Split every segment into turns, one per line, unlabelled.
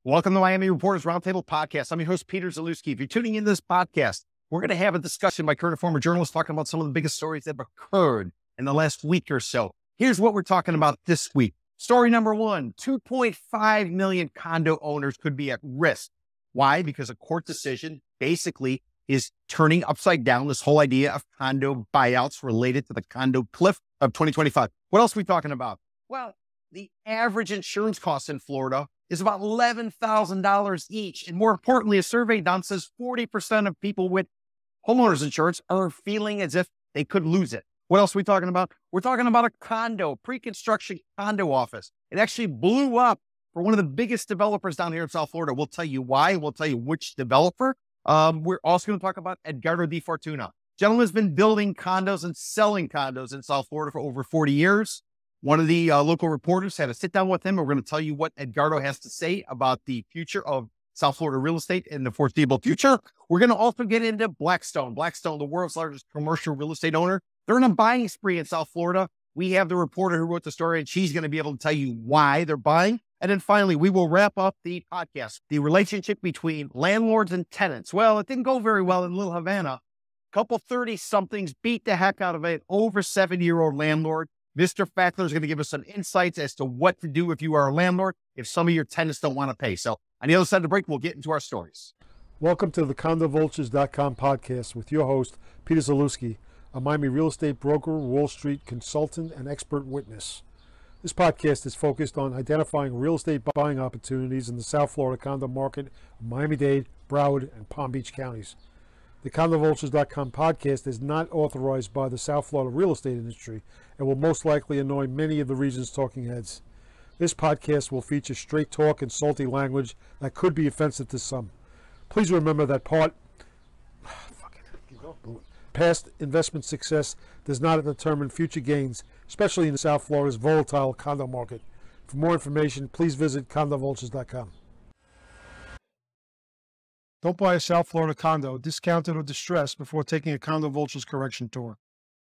Welcome to Miami Reporters Roundtable Podcast. I'm your host, Peter Zalewski. If you're tuning in this podcast, we're going to have a discussion by current and former journalists talking about some of the biggest stories that have occurred in the last week or so. Here's what we're talking about this week. Story number one, 2.5 million condo owners could be at risk. Why? Because a court decision basically is turning upside down this whole idea of condo buyouts related to the condo cliff of 2025. What else are we talking about? Well, the average insurance cost in Florida is about $11,000 each. And more importantly, a survey done says 40% of people with homeowners insurance are feeling as if they could lose it. What else are we talking about? We're talking about a condo, pre-construction condo office. It actually blew up for one of the biggest developers down here in South Florida. We'll tell you why. We'll tell you which developer. We're also going to talk about Edgardo Di Fortuna. Gentleman's been building condos and selling condos in South Florida for over 40 years. One of the local reporters had a sit down with him. And we're going to tell you what Edgardo has to say about the future of South Florida real estate in the foreseeable future. We're going to also get into Blackstone. Blackstone, the world's largest commercial real estate owner. They're in a buying spree in South Florida. We have the reporter who wrote the story, and she's going to be able to tell you why they're buying. And then finally, we will wrap up the podcast. The relationship between landlords and tenants. Well, it didn't go very well in Little Havana. A couple 30-somethings beat the heck out of an over 70-year-old landlord. Mr. Fackler is going to give us some insights as to what to do if you are a landlord, if some of your tenants don't want to pay. So on the other side of the break, we'll get into our stories.
Welcome to the CondoVultures.com podcast with your host, Peter Zalewski, a Miami real estate broker, Wall Street consultant, and expert witness. This podcast is focused on identifying real estate buying opportunities in the South Florida condo market of Miami-Dade, Broward, and Palm Beach counties. The CondoVultures.com podcast is not authorized by the South Florida real estate industry and will most likely annoy many of the region's talking heads. This podcast will feature straight talk and salty language that could be offensive to some. Please remember that past investment success does not determine future gains, especially in South Florida's volatile condo market. For more information, please visit CondoVultures.com. Don't buy a South Florida condo, discounted or distressed, before taking a Condo Vultures correction tour.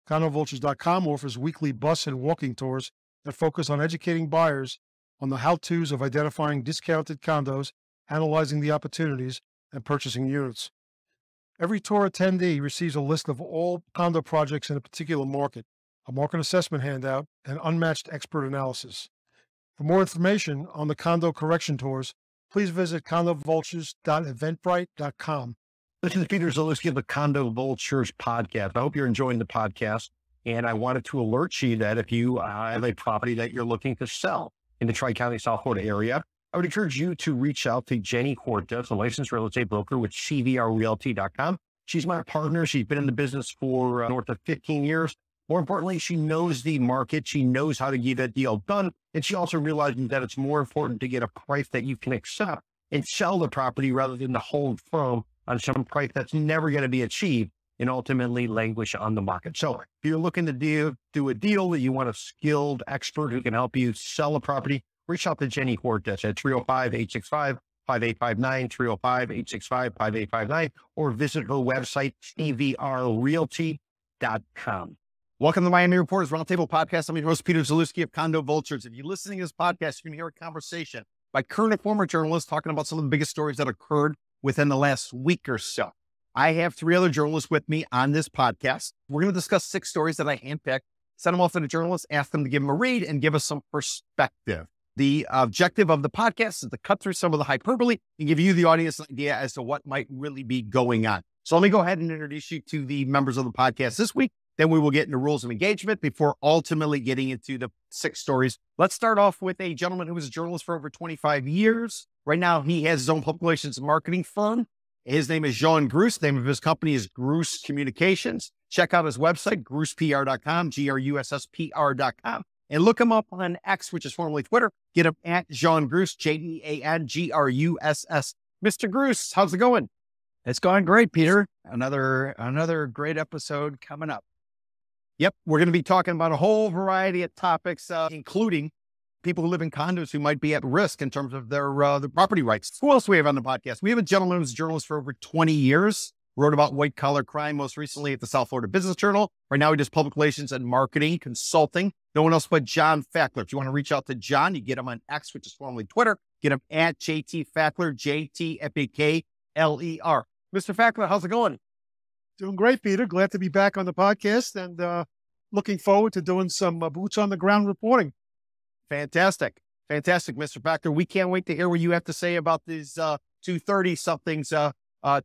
CondoVultures.com offers weekly bus and walking tours that focus on educating buyers on the how-tos of identifying discounted condos, analyzing the opportunities, and purchasing units. Every tour attendee receives a list of all condo projects in a particular market, a market assessment handout, and unmatched expert analysis. For more information on the condo correction tours, please visit condovultures.eventbrite.com.
This is Peter Zalewski of the Condo Vultures podcast. I hope you're enjoying the podcast. And I wanted to alert you that if you have a property that you're looking to sell in the Tri-County, South Florida area, I would encourage you to reach out to Jenny Cortez, a licensed real estate broker with CVRRealty.com. She's my partner. She's been in the business for north of 15 years. More importantly, she knows the market. She knows how to get a deal done. And she also realizes that it's more important to get a price that you can accept and sell the property rather than to hold firm on some price that's never going to be achieved and ultimately languish on the market. So if you're looking to do a deal that you want a skilled expert who can help you sell a property, reach out to Jenny Cortez at 305-865-5859, 305-865-5859, or visit her website, cvrrealty.com. Welcome to the Miami Reporters Roundtable Podcast. I'm your host, Peter Zalewski of Condo Vultures. If you're listening to this podcast, you can hear a conversation by current and former journalists talking about some of the biggest stories that occurred within the last week or so. I have three other journalists with me on this podcast. We're going to discuss 6 stories that I handpicked, send them off to the journalists, ask them to give them a read and give us some perspective. The objective of the podcast is to cut through some of the hyperbole and give you, the audience, an idea as to what might really be going on. So let me go ahead and introduce you to the members of the podcast this week. Then we will get into rules of engagement before ultimately getting into the 6 stories. Let's start off with a gentleman who was a journalist for over 25 years. Right now, he has his own public relations and marketing firm. His name is Jean Gruss. The name of his company is Gruss Communications. Check out his website, GrussPR.com, GRUSSPR.com. And look him up on X, which is formerly Twitter. Get him at Jean Gruss, JeanGruss. Mr. Gruss, how's it going?
It's going great, Peter. Another great episode coming up.
Yep, we're going to be talking about a whole variety of topics, including people who live in condos who might be at risk in terms of their property rights. Who else do we have on the podcast? We have a gentleman who's a journalist for over 20 years, wrote about white-collar crime most recently at the South Florida Business Journal. Right now, he does public relations and marketing consulting No one else but John Fackler. If you want to reach out to John, you get him on X, which is formerly Twitter. Get him at JT Fackler, JTFAKLER. Mr. Fackler, how's it going?
Doing great, Peter. Glad to be back on the podcast and looking forward to doing some boots on the ground reporting.
Fantastic. Fantastic, Mr. Fackler. We can't wait to hear what you have to say about these 230-somethings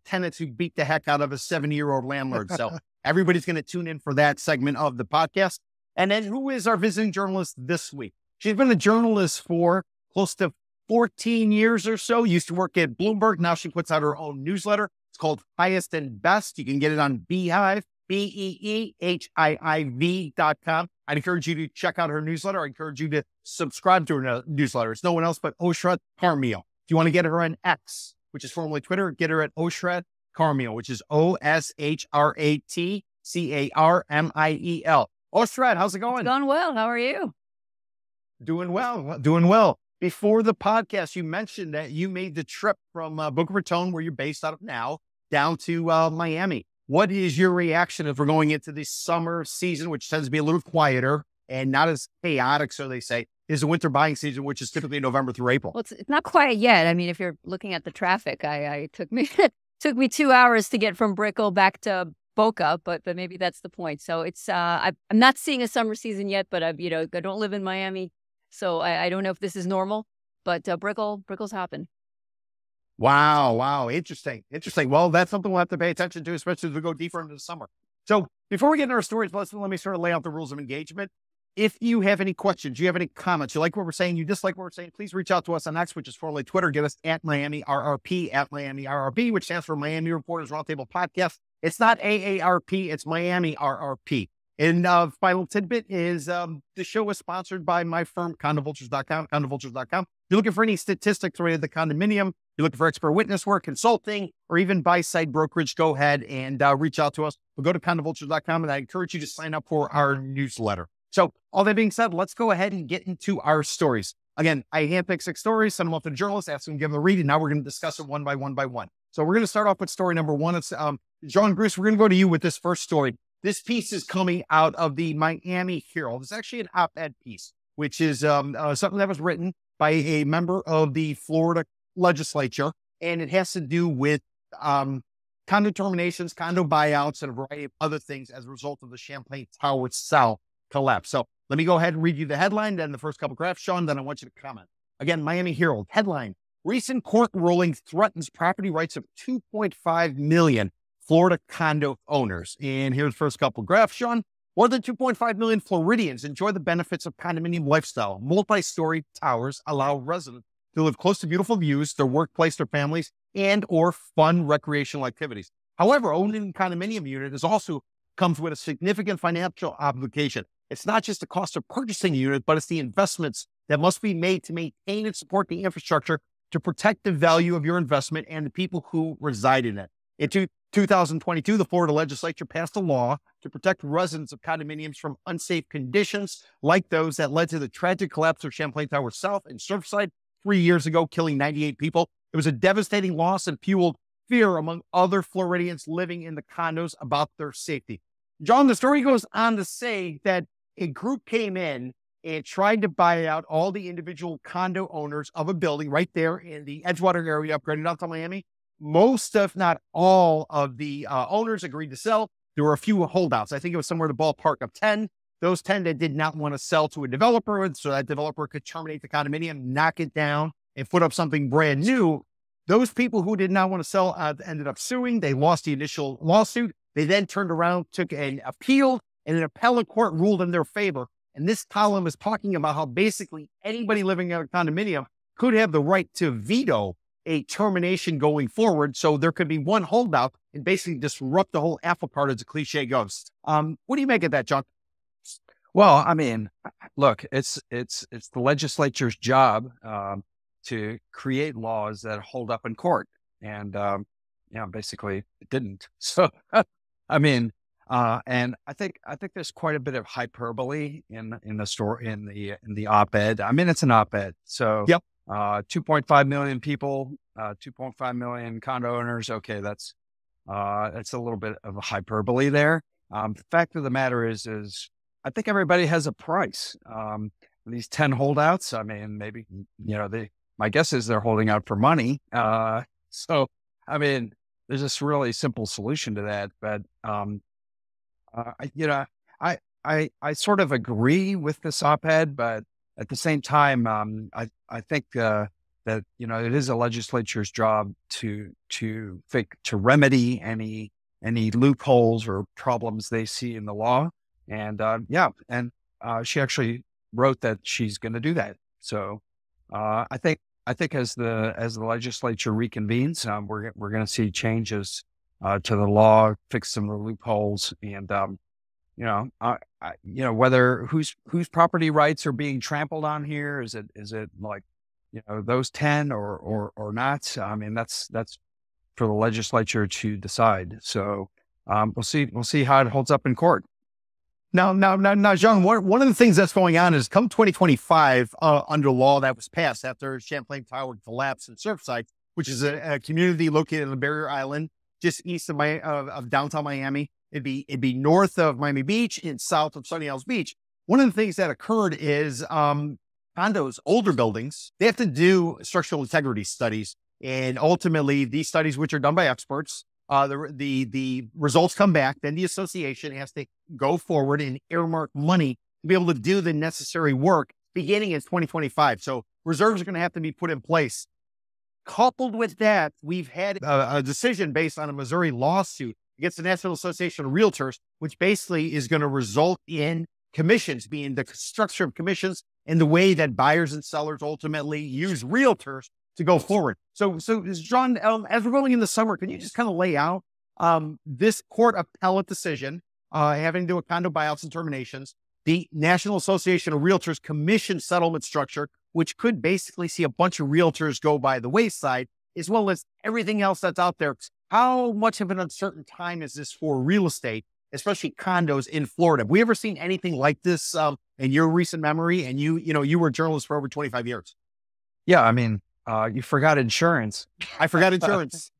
tenants who beat the heck out of a 70-year-old landlord. So everybody's going to tune in for that segment of the podcast. And then who is our visiting journalist this week? She's been a journalist for close to 14 years or so. Used to work at Bloomberg. Now she puts out her own newsletter. It's called Highest and Best. You can get it on Beehive, BEEHIIV.com. I'd encourage you to check out her newsletter. I encourage you to subscribe to her newsletter. It's no one else but Oshrat Carmiel. If you want to get her on X, which is formerly Twitter, get her at Oshrat Carmiel, which is OSHRATCARMIEL. Oshrat, how's it going?
It's going well. How are you?
Doing well. Doing well. Before the podcast, you mentioned that you made the trip from Boca Raton, where you're based out of now, down to Miami. What is your reaction if we're going into the summer season, which tends to be a little quieter and not as chaotic, so they say, is the winter buying season, which is typically November through April?
Well, it's not quiet yet. I mean, if you're looking at the traffic, I took me 2 hours to get from Brickell back to Boca, but maybe that's the point. So it's I'm not seeing a summer season yet, but I don't live in Miami, so I don't know if this is normal. But Brickell's hopping.
Wow. Interesting. Well, that's something we'll have to pay attention to, especially as we go deeper into the summer. So before we get into our stories, let me sort of lay out the rules of engagement. If you have any questions, you have any comments, you like what we're saying, you dislike what we're saying, please reach out to us on X, which is formerly Twitter. Get us at Miami RRP, which stands for Miami Reporters Roundtable Podcast. It's not AARP, it's Miami RRP. And final tidbit is the show is sponsored by my firm, CondoVultures.com, CondoVultures.com. If you're looking for any statistics related to condominium, you're looking for expert witness work, consulting, or even buy-side brokerage, go ahead and reach out to us. We'll go to CondoVultures.com, and I encourage you to sign up for our newsletter. So all that being said, let's go ahead and get into our stories. Again, I handpicked 6 stories, send them off to the journalists, ask them to give them a read, and now we're going to discuss it one by one. So we're going to start off with story number 1. It's John Bruce, we're going to go to you with this first story. This piece is coming out of the Miami Herald. It's actually an op-ed piece, which is something that was written by a member of the Florida legislature, and it has to do with condo terminations, condo buyouts, and a variety of other things as a result of the Champlain Tower South collapse. So let me go ahead and read you the headline, then the first couple graphs, Sean, then I want you to comment. Again, Miami Herald, headline, recent court ruling threatens property rights of 2.5 million Florida condo owners. And here's the first couple graphs, Sean. More than 2.5 million Floridians enjoy the benefits of condominium lifestyle. Multi-story towers allow residents to live close to beautiful views, their workplace, their families, and or fun recreational activities. However, owning a condominium unit also comes with a significant financial obligation. It's not just the cost of purchasing a unit, but it's the investments that must be made to maintain and support the infrastructure to protect the value of your investment and the people who reside in it. In 2022, the Florida legislature passed a law to protect residents of condominiums from unsafe conditions like those that led to the tragic collapse of Champlain Tower South in Surfside 3 years ago, killing 98 people. It was a devastating loss and fueled fear among other Floridians living in the condos about their safety. John, the story goes on to say that a group came in and tried to buy out all the individual condo owners of a building right there in the Edgewater area, upgraded out to Miami. Most, if not all, of the owners agreed to sell. There were a few holdouts. I think it was somewhere in the ballpark of 10. Those 10 that did not want to sell to a developer, so that developer could terminate the condominium, knock it down, and put up something brand new. Those people who did not want to sell ended up suing. They lost the initial lawsuit. They then turned around, took an appeal, and an appellate court ruled in their favor. And this column is talking about how basically anybody living in a condominium could have the right to veto a termination going forward. So there could be one holdout and basically disrupt the whole apple cart, as the cliche goes. What do you make of that, John?
Well, I mean, look, it's the legislature's job to create laws that hold up in court, and basically it didn't. So, I mean, and I think there's quite a bit of hyperbole in the story in the op-ed. I mean, it's an op-ed, so
yep.
2.5 million people, 2.5 million condo owners. Okay, that's a little bit of a hyperbole there. The fact of the matter is I think everybody has a price. These 10 holdouts, I mean, maybe, my guess is they're holding out for money. So, I mean, there's this really simple solution to that. But, I sort of agree with this op-ed, but at the same time, I think that, it is a legislature's job to remedy any loopholes or problems they see in the law. And, she actually wrote that she's going to do that. So, I think as the legislature reconvenes, we're going to see changes to the law, fix some of the loopholes, and whether whose property rights are being trampled on here. Is it like those 10 or not? I mean, that's for the legislature to decide. So we'll see how it holds up in court.
Now, Jean, one of the things that's going on is come 2025, under law that was passed after Champlain Tower collapsed in Surfside, which is a community located on the Barrier Island, just east of downtown Miami. It'd be north of Miami Beach and south of Sunny Isles Beach. One of the things that occurred is condos, older buildings, they have to do structural integrity studies, and ultimately these studies, which are done by experts, the results come back. Then the association has to go forward and earmark money to be able to do the necessary work beginning in 2025. So reserves are going to have to be put in place. Coupled with that, we've had a decision based on a Missouri lawsuit against the National Association of Realtors, which basically is going to result in commissions, being the structure of commissions and the way that buyers and sellers ultimately use realtors to go forward. So John, as we're going in the summer, can you just kind of lay out this court appellate decision having to do with condo buyouts and terminations, the National Association of Realtors commission settlement structure, which could basically see a bunch of realtors go by the wayside, as well as everything else that's out there. How much of an uncertain time is this for real estate, especially condos in Florida? Have we ever seen anything like this in your recent memory? And you were a journalist for over 25 years.
Yeah, I mean, you forgot insurance.
I forgot insurance.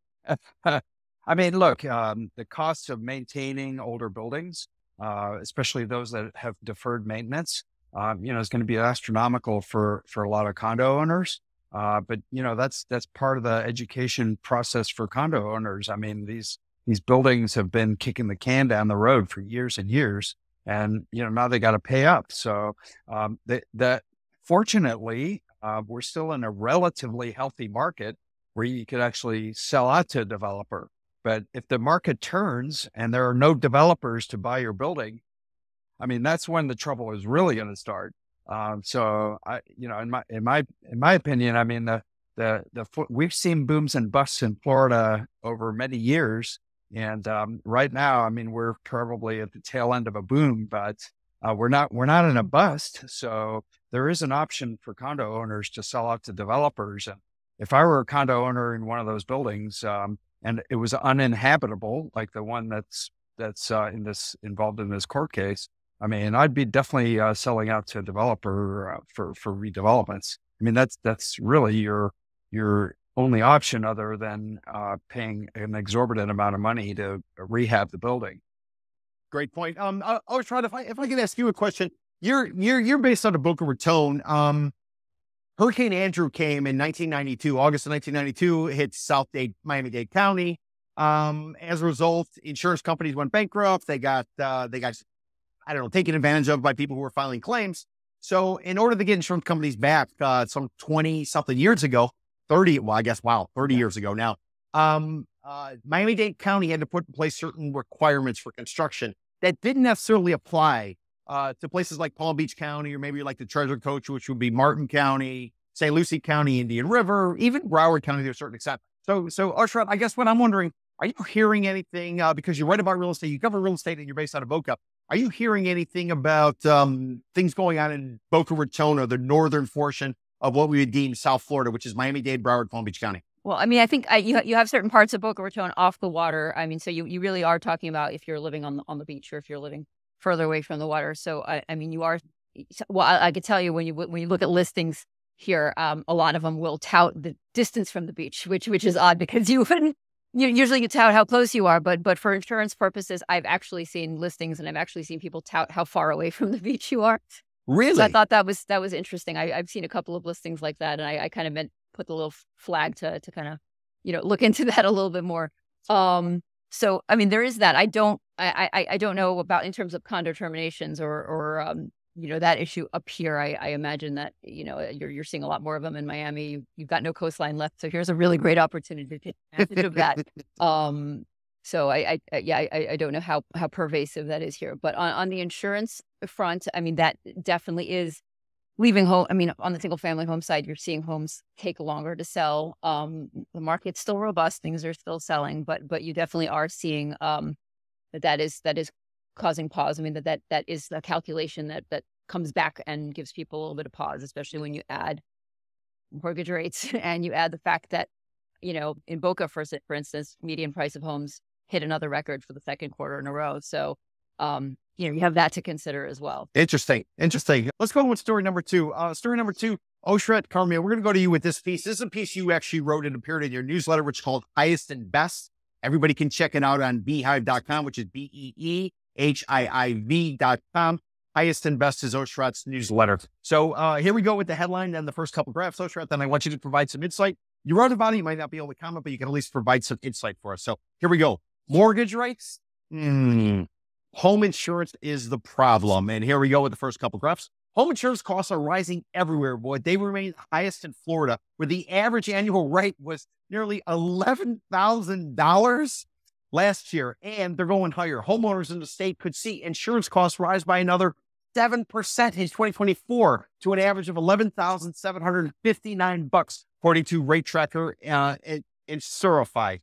I mean, look, the cost of maintaining older buildings, especially those that have deferred maintenance, is going to be astronomical for a lot of condo owners. But that's part of the education process for condo owners. I mean, these buildings have been kicking the can down the road for years and years, and now they got to pay up. So fortunately, we're still in a relatively healthy market where you could actually sell out to a developer. But if the market turns and there are no developers to buy your building, I mean, that's when the trouble is really going to start. So in my opinion, I mean, we've seen booms and busts in Florida over many years. And, right now, I mean, we're probably at the tail end of a boom, but, we're not in a bust. So there is an option for condo owners to sell out to developers. And if I were a condo owner in one of those buildings, and it was uninhabitable, like the one that's involved in this court case, I mean, I'd be definitely selling out to a developer for redevelopments. I mean, that's really your only option other than paying an exorbitant amount of money to rehab the building.
Great point. Oshrat, if I could ask you a question, you're based out of Boca Raton. Hurricane Andrew came in 1992, August of 1992, hit Miami-Dade County. As a result, insurance companies went bankrupt. They got taken advantage of by people who were filing claims. So in order to get insurance companies back, some 20 something years ago, 30 years ago now, Miami-Dade County had to put in place certain requirements for construction that didn't necessarily apply to places like Palm Beach County, or maybe like the Treasure Coast, which would be Martin County, St. Lucie County, Indian River, even Broward County to a certain extent. So Oshrat, I guess what I'm wondering, are you hearing anything, because you write about real estate, you cover real estate and you're based out of Boca, are you hearing anything about things going on in Boca Raton, or the northern portion of what we would deem South Florida, which is Miami-Dade, Broward, Palm Beach County?
Well, I mean, I think you have certain parts of Boca Raton off the water. I mean, so you really are talking about if you're living on the beach, or if you're living further away from the water. So I mean, you are. Well, I could tell you when you look at listings here, a lot of them will tout the distance from the beach, which is odd, because you usually you tout how close you are, but for insurance purposes, I've actually seen listings and I've actually seen people tout how far away from the beach you are.
Really?
So I thought that was interesting. I've seen a couple of listings like that, and I kind of put the little flag to kind of, look into that a little bit more. So I mean, there is that. I don't know about in terms of condo terminations or that issue up here. I imagine that you're seeing a lot more of them in Miami. You've got no coastline left, so here's a really great opportunity to take advantage of that. So I don't know how pervasive that is here, but on the insurance front, I mean, that definitely is leaving home. I mean, on the single family home side, you're seeing homes take longer to sell. The market's still robust; things are still selling, but you definitely are seeing that is causing pause. I mean, that is the calculation that comes back and gives people a little bit of pause, especially when you add mortgage rates and you add the fact that in Boca, for instance, median price of homes hit another record for the second quarter in a row. So, you have that to consider as well.
Interesting. Let's go with story number two. Story number two, Oshrat Carmiel. We're going to go to you with this piece. This is a piece you actually wrote and appeared in your newsletter, which is called Highest and Best. Everybody can check it out on beehive.com, which is BEEHIIV.com. Highest and Best is Oshrat's newsletter. So here we go with the headline and the first couple graphs, Oshrat. Then I want you to provide some insight. You wrote about it. You might not be able to comment, but you can at least provide some insight for us. So here we go. Mortgage rates. Home insurance is the problem. And here we go with the first couple graphs. Home insurance costs are rising everywhere, boy. They remain highest in Florida, where the average annual rate was nearly $11,000 last year. And they're going higher. Homeowners in the state could see insurance costs rise by another 7% in 2024 to an average of $11,759, according to Rate Tracker in Surify.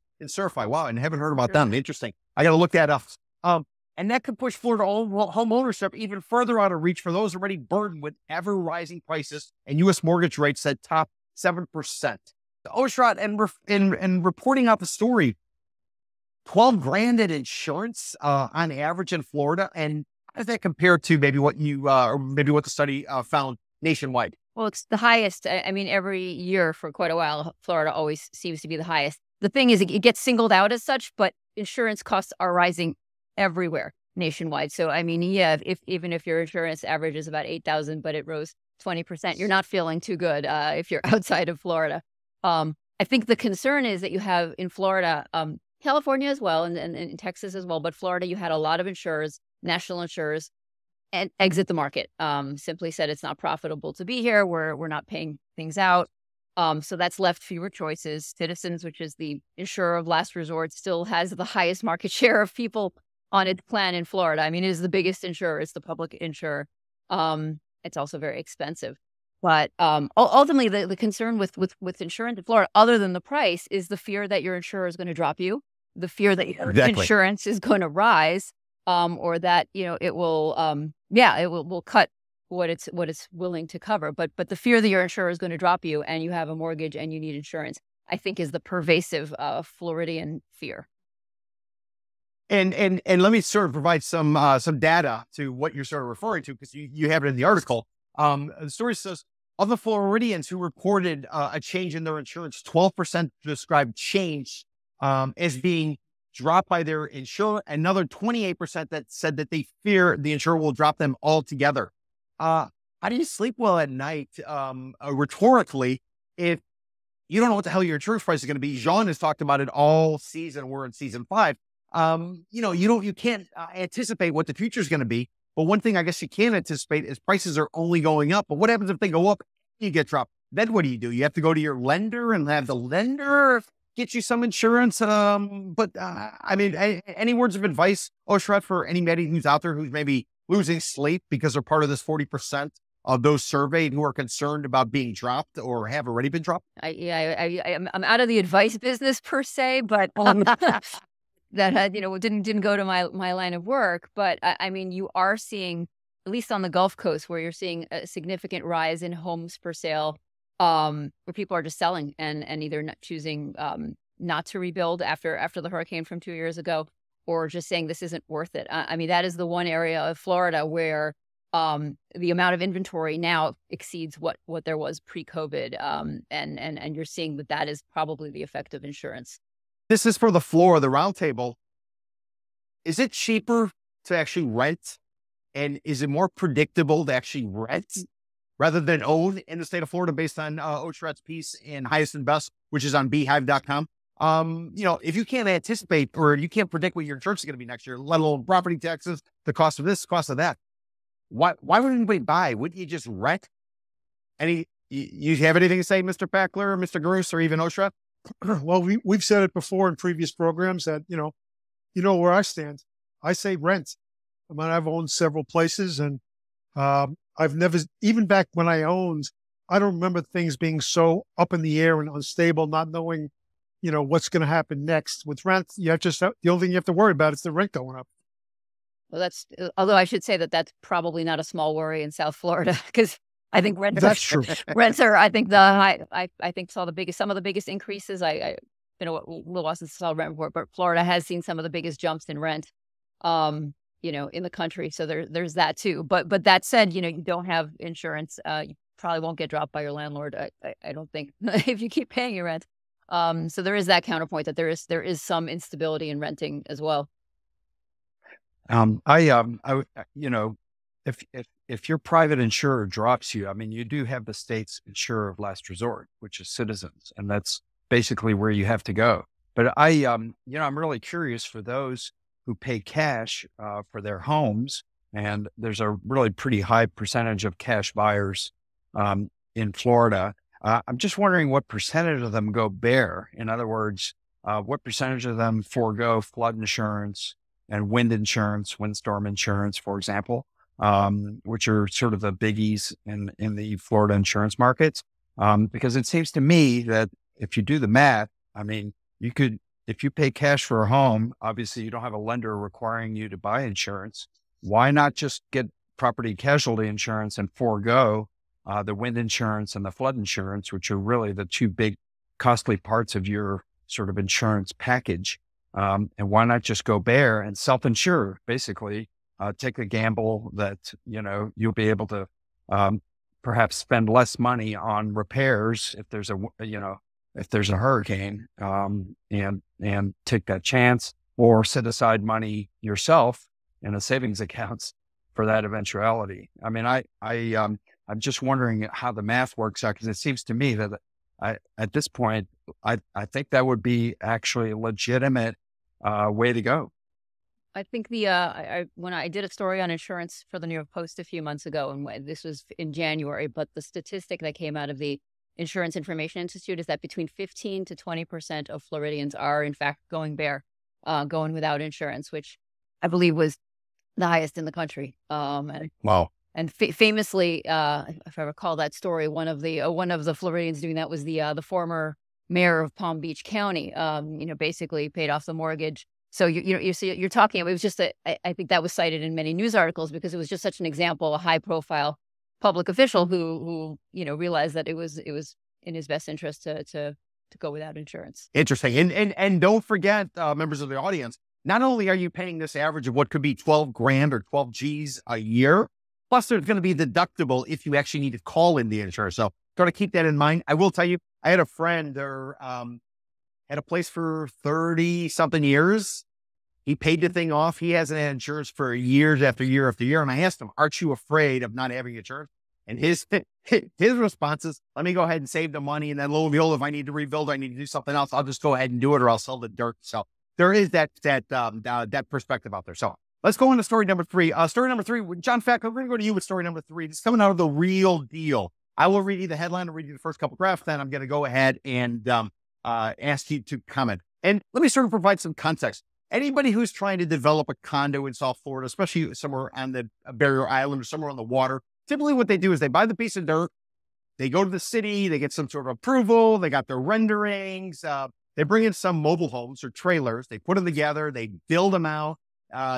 Wow, and haven't heard about them. Interesting. I got to look that up. And that could push Florida home ownership even further out of reach for those already burdened with ever-rising prices and U.S. mortgage rates at top 7%. Oshrat, and reporting out the story, $12,000 in insurance on average in Florida, and how does that compare to maybe what you or maybe what the study found nationwide?
Well, it's the highest. I mean, every year for quite a while, Florida always seems to be the highest. The thing is, it gets singled out as such, but insurance costs are rising everywhere nationwide. So, I mean, yeah, even if your insurance average is about $8,000, but it rose 20%, you're not feeling too good if you're outside of Florida. I think the concern is that you have in Florida, California as well, and in Texas as well, but Florida, you had a lot of insurers, national insurers, and exit the market. Simply said, it's not profitable to be here. We're not paying things out. So that's left fewer choices. Citizens, which is the insurer of last resort, still has the highest market share of people on its plan in Florida. I mean, it is the biggest insurer. It's the public insurer. It's also very expensive. But ultimately, the concern with insurance in Florida, other than the price, is the fear that your insurer is going to drop you, the fear that your insurance is going to rise, or that it will will cut what it's willing to cover. But the fear that your insurer is going to drop you and you have a mortgage and you need insurance, I think, is the pervasive Floridian fear.
And let me sort of provide some data to what you're sort of referring to, because you have it in the article. The story says, of the Floridians who reported a change in their insurance, 12% described change as being dropped by their insurer. Another 28% that said that they fear the insurer will drop them altogether. How do you sleep well at night, rhetorically, if you don't know what the hell your insurance price is going to be? Jean has talked about it all season. We're in season 5. You can't anticipate what the future is going to be. But one thing I guess you can anticipate is prices are only going up. But what happens if they go up and you get dropped? Then what do? You have to go to your lender and have the lender get you some insurance. I mean, any words of advice, Oshrat, for anybody who's out there who's maybe losing sleep because they're part of this 40% of those surveyed who are concerned about being dropped or have already been dropped?
I'm out of the advice business per se, but that didn't go to my line of work. But I mean, you are seeing, at least on the Gulf Coast, where you're seeing a significant rise in homes for sale, where people are just selling and either not choosing not to rebuild after the hurricane from 2 years ago, or just saying this isn't worth it. I mean, that is the one area of Florida where the amount of inventory now exceeds what there was pre-COVID, and you're seeing that is probably the effect of insurance.
This is for the floor of the roundtable. Is it cheaper to actually rent? And is it more predictable to actually rent rather than own in the state of Florida based on Oshrat's piece in Highest and Best, which is on beehive.com? If you can't anticipate or you can't predict what your insurance is going to be next year, let alone property taxes, the cost of this, the cost of that, why would anybody buy? Wouldn't you just rent? You have anything to say, Mr. Packler, Mr. Gross, or even Oshrat?
Well, we've said it before in previous programs that, where I stand. I say rent. I mean, I've owned several places, and I've never, even back when I owned, I don't remember things being so up in the air and unstable, not knowing, what's going to happen next. With rent, the only thing you have to worry about is the rent going up.
Well, although I should say that that's probably not a small worry in South Florida, because I think
That's true.
rents are, I think I think saw some of the biggest increases. I've been a little while since I saw a rent report, but Florida has seen some of the biggest jumps in rent, in the country. So there's that too. But that said, you don't have insurance. You probably won't get dropped by your landlord. I don't think if you keep paying your rent. So there is that counterpoint that there is some instability in renting as well.
If your private insurer drops you, I mean, you do have the state's insurer of last resort, which is Citizens, and that's basically where you have to go. But I'm really curious for those who pay cash for their homes, and there's a really pretty high percentage of cash buyers in Florida. I'm just wondering what percentage of them go bare. In other words, what percentage of them forego flood insurance and wind insurance, windstorm insurance, for example, which are sort of the biggies in the Florida insurance markets. Because it seems to me that if you do the math, I mean, if you pay cash for a home, obviously you don't have a lender requiring you to buy insurance. Why not just get property casualty insurance and forego the wind insurance and the flood insurance, which are really the two big costly parts of your sort of insurance package? And why not just go bare and self-insure, basically, take a gamble that, you'll be able to perhaps spend less money on repairs if there's a hurricane, and take that chance, or set aside money yourself in a savings accounts for that eventuality. I mean, I'm just wondering how the math works out, because it seems to me that at this point, I think that would be actually a legitimate way to go.
I think when I did a story on insurance for the New York Post a few months ago, and this was in January, but the statistic that came out of the Insurance Information Institute is that between 15 to 20% of Floridians are in fact going bare, going without insurance, which I believe was the highest in the country.
Wow.
And famously, if I recall that story, one of the Floridians doing that was the former mayor of Palm Beach County. Basically paid off the mortgage. So you're talking. It was just I think that was cited in many news articles because it was just such an example, a high profile public official who realized that it was in his best interest to go without insurance.
Interesting. And don't forget, members of the audience, not only are you paying this average of what could be 12 grand or 12 G's a year, plus there's going to be deductible if you actually need to call in the insurance. So try to keep that in mind. I will tell you, I had a friend there, had a place for 30 something years. He paid the thing off. He hasn't had insurance for years after year after year. And I asked him, aren't you afraid of not having insurance? And his response is, let me go ahead and save the money. And then lo and behold, if I need to rebuild, I need to do something else, I'll just go ahead and do it, or I'll sell the dirt. So there is that perspective out there. So let's go on to story number 3. Story number 3, John Fack, we're going to go to you with story number 3. It's coming out of The Real Deal. I will read you the headline and read you the first couple graphs. Then I'm going to go ahead and ask you to comment. And let me sort of provide some context. Anybody who's trying to develop a condo in South Florida, especially somewhere on the barrier island or somewhere on the water, typically what they do is they buy the piece of dirt, they go to the city, they get some sort of approval, they got their renderings, they bring in some mobile homes or trailers, they put them together, they build them out,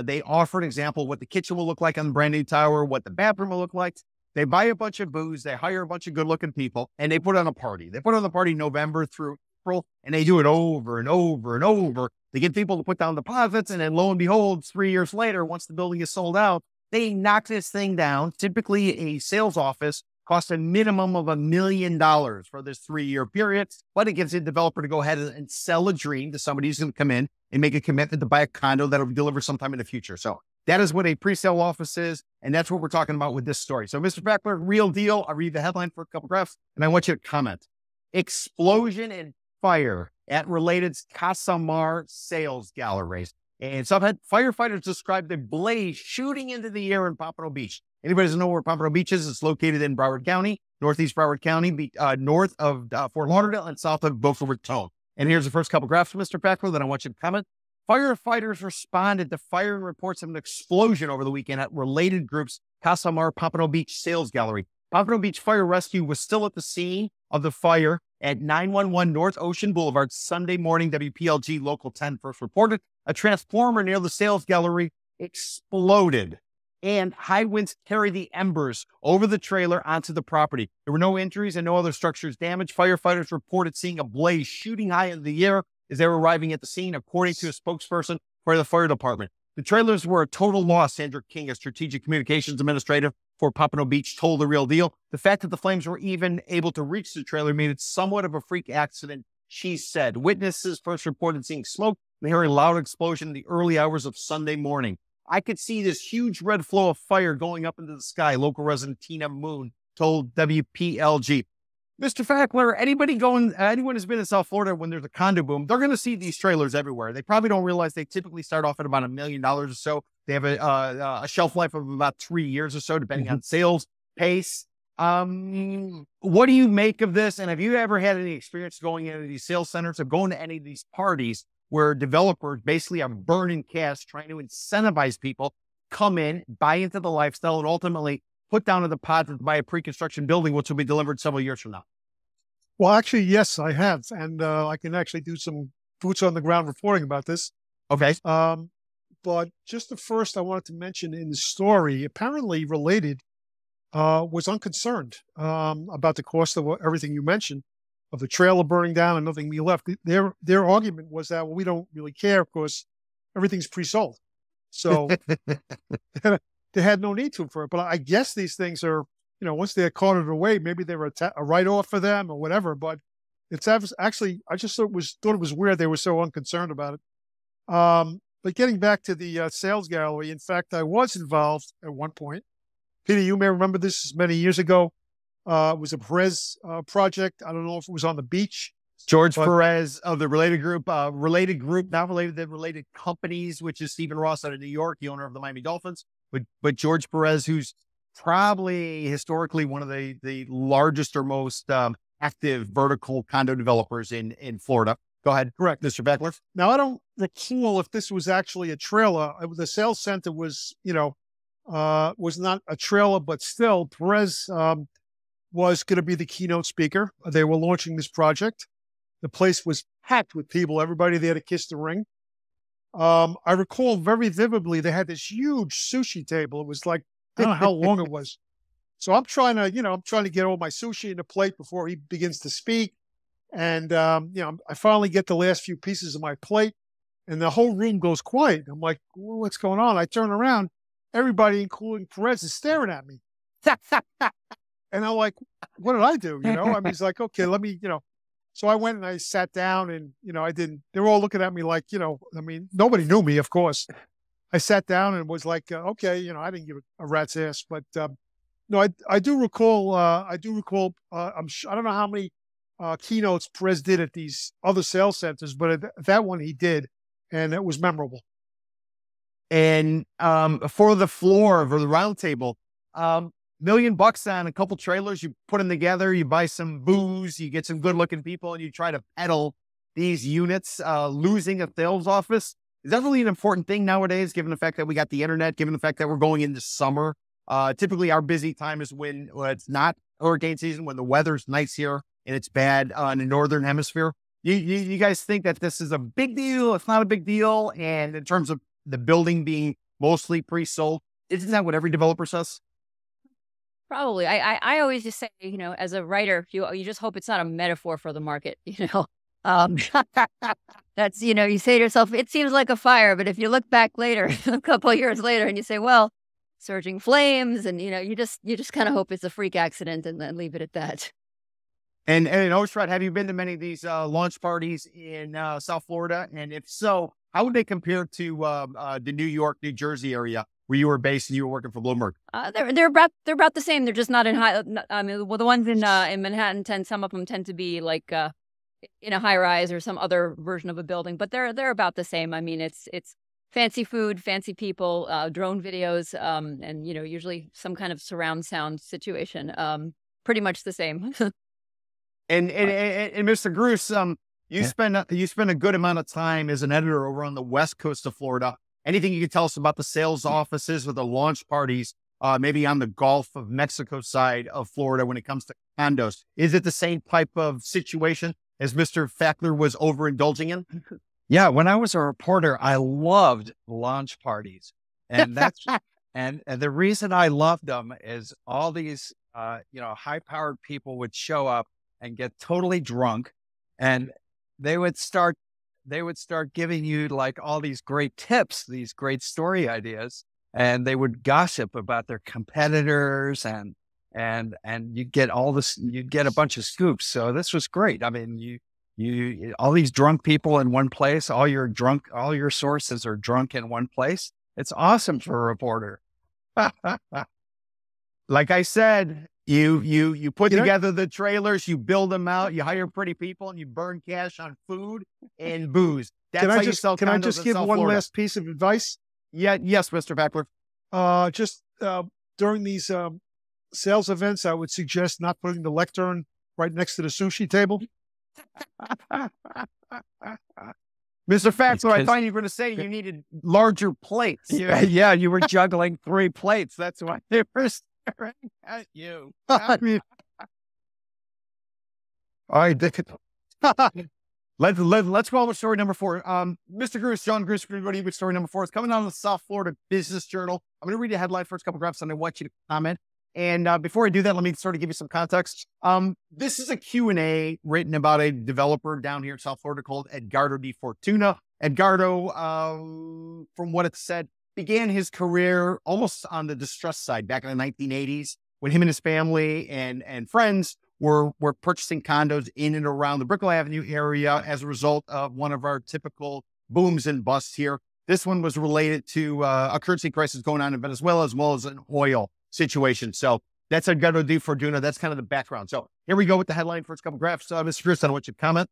they offer an example of what the kitchen will look like on the brand new tower, what the bathroom will look like. They buy a bunch of booze, they hire a bunch of good-looking people, and they put on a party. They put on the party November through April, and they do it over and over and over. They get people to put down deposits, and then lo and behold, 3 years later, once the building is sold out, they knock this thing down, typically a sales office cost a minimum of $1 million for this 3-year period, but it gives the developer to go ahead and sell a dream to somebody who's going to come in and make a commitment to buy a condo that'll be delivered sometime in the future. So that is what a pre-sale office is, and that's what we're talking about with this story. So, Mr. Fackler, real deal. I'll read the headline for a couple graphs, and I want you to comment. Explosion and fire at related Casa Mar sales galleries. And some firefighters described the blaze shooting into the air in Pompano Beach. Anybody doesn't know where Pompano Beach is? It's located in Broward County, northeast Broward County, north of Fort Lauderdale and south of Boca Raton. And here's the first couple graphs, Mr. Fackler, that I want you to comment. Firefighters responded to firing reports of an explosion over the weekend at related groups Casa Mar Pompano Beach Sales Gallery. Pompano Beach Fire Rescue was still at the scene of the fire at 911 North Ocean Boulevard Sunday morning. WPLG Local 10 first reported a transformer near the sales gallery exploded, and high winds carried the embers over the trailer onto the property. There were no injuries and no other structures damaged. Firefighters reported seeing a blaze shooting high in the air as they were arriving at the scene, according to a spokesperson for the fire department. The trailers were a total loss. Sandra King, a strategic communications administrator for Pompano Beach, told The Real Deal. The fact that the flames were even able to reach the trailer made it somewhat of a freak accident, she said. Witnesses first reported seeing smoke and hearing a loud explosion in the early hours of Sunday morning. I could see this huge red flow of fire going up into the sky, local resident Tina Moon told WPLG. Mr. Fackler, anyone who's been in South Florida when there's a condo boom, they're going to see these trailers everywhere. They probably don't realize they typically start off at about $1 million or so. They have a shelf life of about 3 years or so, depending on sales pace. What do you make of this? And have you ever had any experience going into these sales centers or going to any of these parties where developers basically are burning cash, trying to incentivize people, come in, buy into the lifestyle, and ultimately put down a deposit to buy a pre-construction building, which will be delivered several years from now?
Well, actually, yes, I have. And I can actually do some boots on the ground reporting about this.
Okay.
But just the first I wanted to mention in the story, apparently related, was unconcerned about the cost of everything you mentioned, of the trailer burning down and nothing being left. Their argument was that, well, we don't really care because everything's pre-sold. So they had no need to for it. But I guess these things are, once they're carted away, maybe they were a write-off for them or whatever. But it's actually, I just thought it was weird they were so unconcerned about it. But getting back to the sales gallery, in fact, I was involved at one point. Peter, you may remember this many years ago. It was a Perez project. I don't know if it was on the beach.
George Perez of the related group, not related, the related companies, which is Stephen Ross out of New York, the owner of the Miami Dolphins. But George Perez, who's probably historically one of the largest or most active vertical condo developers in Florida. Go ahead.
Correct.
Mr. Beckler.
Now, I don't recall if this was actually a trailer. The sales center was not a trailer, but still, Perez was going to be the keynote speaker. They were launching this project. The place was packed with people, everybody there to kiss the ring. I recall very vividly, they had this huge sushi table. It was like, I don't know how long it was. So I'm trying to get all my sushi in the plate before he begins to speak. And, I finally get the last few pieces of my plate and the whole room goes quiet. I'm like, well, what's going on? I turn around, everybody, including Perez, is staring at me. And I'm like, what did I do? He's like, okay, let me, So I went and I sat down and, they were all looking at me like, nobody knew me, of course. I sat down and was like, okay, I didn't give a rat's ass, but no, I do recall, I don't know how many keynotes Perez did at these other sales centers, but that one he did, and it was memorable.
And for the floor, for the round table, $1 million on a couple trailers, you put them together, you buy some booze, you get some good looking people, and you try to peddle these units, losing a sales office. Is that really an important thing nowadays, given the fact that we got the internet, given the fact that we're going into summer? Typically our busy time is when it's not hurricane season, when the weather's nice here and it's bad in the Northern Hemisphere. You guys think that this is a big deal? It's not a big deal. And in terms of the building being mostly pre-sold, isn't that what every developer says?
Probably. I always just say, as a writer, you just hope it's not a metaphor for the market, That's, you say to yourself, it seems like a fire, but if you look back later, a couple of years later, and you say, well, surging flames, and you just kind of hope it's a freak accident and then leave it at that.
And Oshrat, have you been to many of these launch parties in South Florida? And if so, how would they compare to the New York, New Jersey area where you were based and you were working for Bloomberg?
They're about the same. They're just not in high. I mean, well, the ones in Manhattan some of them tend to be like in a high rise or some other version of a building, but they're about the same. I mean, it's fancy food, fancy people, drone videos, and usually some kind of surround sound situation. Pretty much the same.
And Mr. Gruss, you spent a good amount of time as an editor over on the west coast of Florida. Anything you can tell us about the sales offices or the launch parties, maybe on the Gulf of Mexico side of Florida when it comes to condos? Is it the same type of situation as Mr. Fackler was overindulging in?
Yeah, when I was a reporter, I loved launch parties, and that's and the reason I loved them is all these high-powered people would show up and get totally drunk, and they would start giving you like all these great tips, these great story ideas, and they would gossip about their competitors, and you get a bunch of scoops. So this was great. I mean, you all these drunk people in one place, all your sources are drunk in one place. It's awesome for a reporter.
Like I said, you put together the trailers, you build them out, you hire pretty people, and you burn cash on food and booze. That's how you sell condos.
Can I just give one last piece of advice?
Yeah, yes, Mr. Fackler.
During these sales events, I would suggest not putting the lectern right next to the sushi table.
Mr. Fackler, I thought you were going to say you needed larger plates.
Yeah, you were juggling 3 plates. That's why they were staring at you.
All right, let's go on with story number 4. Mr. Gruss, John Gruss, everybody, with story number 4. It's coming out of the South Florida Business Journal. I'm going to read the headline first, couple graphs, and I want you to comment. And before I do that, let me sort of give you some context. This is a Q&A written about a developer down here in South Florida called Edgardo Di Fortuna. Edgardo, from what it said, began his career almost on the distressed side back in the 1980s when him and his family and friends were purchasing condos in and around the Brickell Avenue area as a result of one of our typical booms and busts here. This one was related to a currency crisis going on in Venezuela as well as an oil situation. So that's Edgardo Di Fortuna. That's kind of the background. So here we go with the headline. First couple graphs. Mr. Gruss, I want you to comment.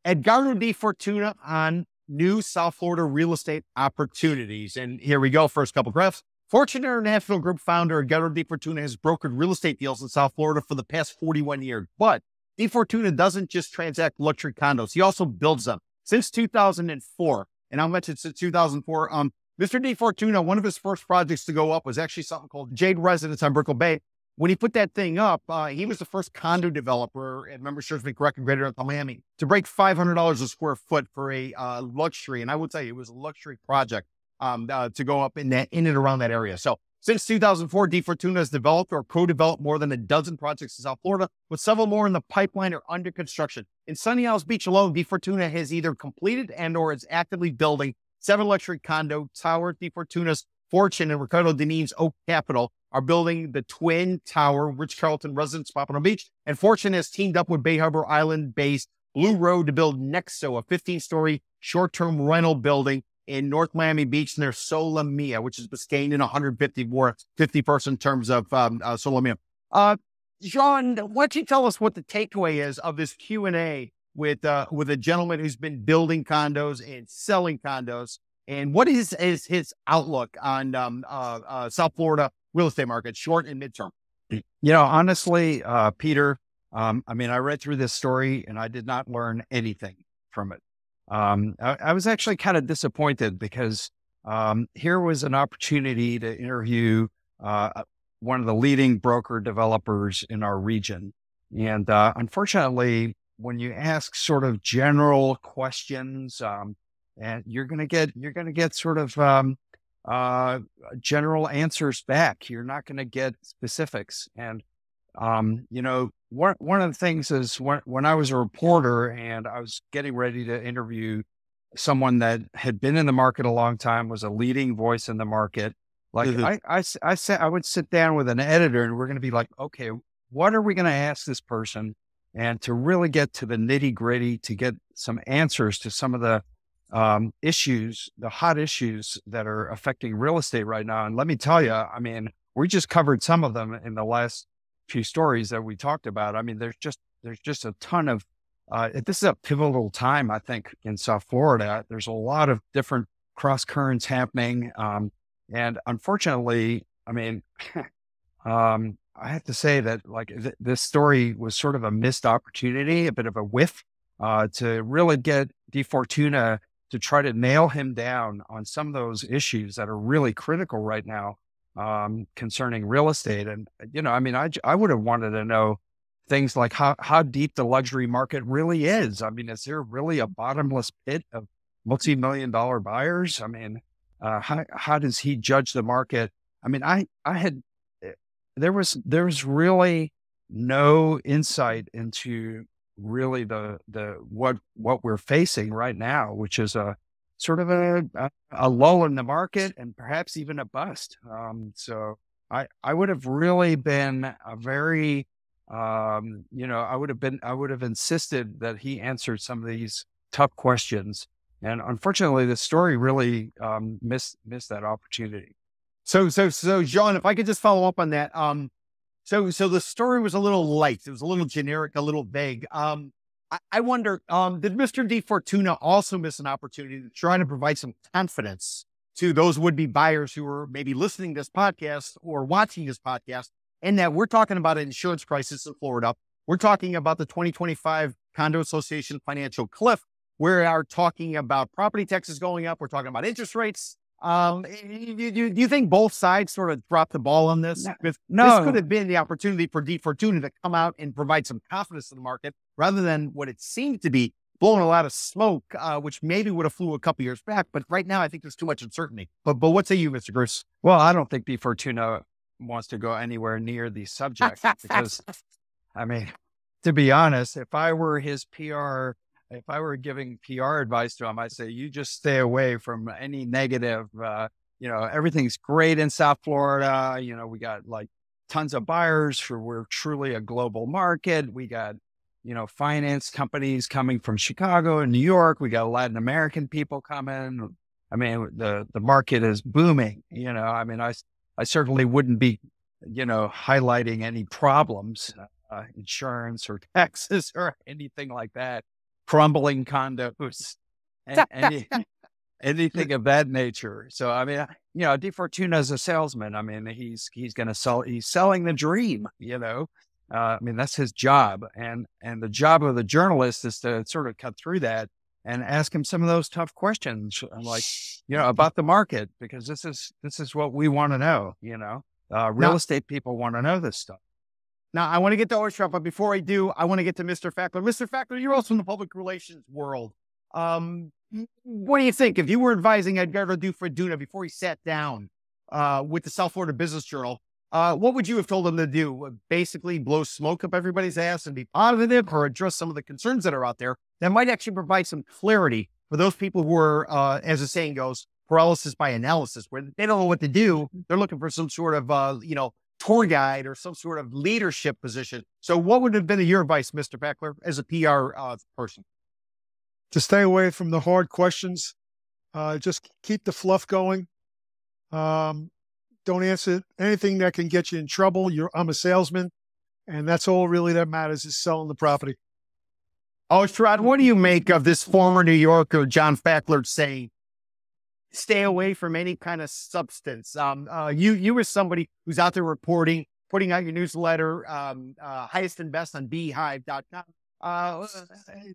Edgardo Di Fortuna on new South Florida real estate opportunities. And here we go. First couple graphs. Fortune International Group founder Edgardo Di Fortuna has brokered real estate deals in South Florida for the past 41 years. But Di Fortuna doesn't just transact luxury condos. He also builds them. Since 2004, and I'll mention since 2004, Mr. Di Fortuna, one of his first projects to go up was actually something called Jade Residence on Brickell Bay. When he put that thing up, he was the first condo developer, and memory serves me correct, in Greater Miami, to break $500 a square foot for a luxury. And I will tell you, it was a luxury project to go up in and around that area. So since 2004, Di Fortuna has developed or co-developed more than a dozen projects in South Florida, with several more in the pipeline or under construction. In Sunny Isles Beach alone, Di Fortuna has either completed and or is actively building 7 luxury condo towers. Di Fortuna's Fortune and Ricardo Dineen's Oak Capital are building the Twin Tower Ritz-Carlton Residence Pompano Beach, and Fortune has teamed up with Bay Harbor Island-based Blue Road to build Nexo, a 15-story short-term rental building in North Miami Beach near Sola Mia, which is Biscayne in 150-person terms of Sola Mia. John, why don't you tell us what the takeaway is of this Q&A with a gentleman who's been building condos and selling condos, and what is his outlook on South Florida real estate market, short and midterm?
Honestly, Peter, I mean, I read through this story and I did not learn anything from it. I was actually kind of disappointed because here was an opportunity to interview one of the leading broker developers in our region. And unfortunately, when you ask sort of general questions, and you're going to get sort of general answers back. You're not going to get specifics. And, one of the things is when I was a reporter and I was getting ready to interview someone that had been in the market a long time, was a leading voice in the market, Like I would sit down with an editor and we're going to be like, okay, what are we going to ask this person? And to really get to the nitty gritty, to get some answers to some of the issues, the hot issues that are affecting real estate right now. And let me tell you, I mean, we just covered some of them in the last few stories that we talked about. I mean, there's just a ton of, this is a pivotal time, I think, in South Florida. There's a lot of different cross currents happening. And unfortunately, I mean, I have to say that like this story was sort of a missed opportunity, a bit of a whiff, to really get DeFortuna to try to nail him down on some of those issues that are really critical right now, concerning real estate. And, you know, I mean, I would have wanted to know things like how deep the luxury market really is. I mean, is there really a bottomless pit of multi-million-dollar buyers? I mean, how does he judge the market? I mean, there was really no insight into really the what we're facing right now, which is a sort of a lull in the market and perhaps even a bust. So I would have really been a very, you know, I would have insisted that he answered some of these tough questions. And unfortunately, the story really missed that opportunity.
So, John, if I could just follow up on that. So the story was a little light. It was a little generic, a little vague. I wonder, did Mr. DeFortuna also miss an opportunity to try to provide some confidence to those would-be buyers who are maybe listening to this podcast or watching this podcast, and that we're talking about an insurance crisis in Florida. We're talking about the 2025 Condo Association financial cliff. We are talking about property taxes going up. We're talking about interest rates. Do you think both sides sort of dropped the ball on this?
No.
This could have been the opportunity for DeFortuna to come out and provide some confidence in the market rather than what it seemed to be blowing a lot of smoke, which maybe would have flew a couple years back. But right now, I think there's too much uncertainty. But what say you, Mr. Gross?
Well, I don't think DeFortuna wants to go anywhere near these subjects because, I mean, to be honest, if I were giving PR advice to him, I'd say, you just stay away from any negative, you know, everything's great in South Florida. You know, we got like tons of buyers we're truly a global market. We got, you know, finance companies coming from Chicago and New York. We got Latin American people coming. I mean, the market is booming, you know. I mean, I certainly wouldn't be, you know, highlighting any problems, insurance or taxes or anything like that. Crumbling condos, anything of that nature. So, I mean, you know, DeFortuna is a salesman. I mean, he's selling the dream, you know. I mean, that's his job. And the job of the journalist is to sort of cut through that and ask him some of those tough questions, like, you know, about the market, because this is what we want to know, you know. Real estate people want to know this stuff.
Now, I want to get to Oshrat, but before I do, I want to get to Mr. Fackler. Mr. Fackler, you're also in the public relations world. What do you think? If you were advising Edgardo DeFortuna before he sat down with the South Florida Business Journal, what would you have told him to do? Basically blow smoke up everybody's ass and be positive, or address some of the concerns that are out there that might actually provide some clarity for those people who are, as the saying goes, paralysis by analysis, where they don't know what to do. They're looking for some sort of, you know, tour guide or some sort of leadership position. So what would have been your advice, Mr. Fackler, as a PR person?
To stay away from the hard questions. Just keep the fluff going. Don't answer anything that can get you in trouble. I'm a salesman, and that's all really that matters is selling the property.
Oshrat, what do you make of this former New Yorker, John Fackler, saying, stay away from any kind of substance? You were somebody who's out there reporting, putting out your newsletter, highest and best on beehive.com.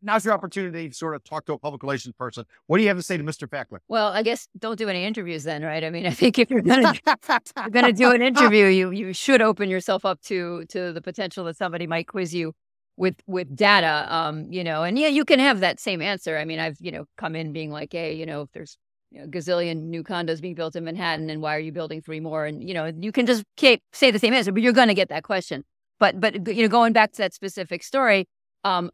Now's your opportunity to sort of talk to a public relations person. What do you have to say to Mr. Fackler?
Well, I guess don't do any interviews then, right? I mean, I think if you're gonna do an interview, you should open yourself up to the potential that somebody might quiz you with data, you know, and yeah, you can have that same answer. I mean, I've, you know, come in being like, hey, you know, if there's gazillion new condos being built in Manhattan, and why are you building 3 more? And, you know, you can just say the same answer, but you're going to get that question. But, you know, going back to that specific story,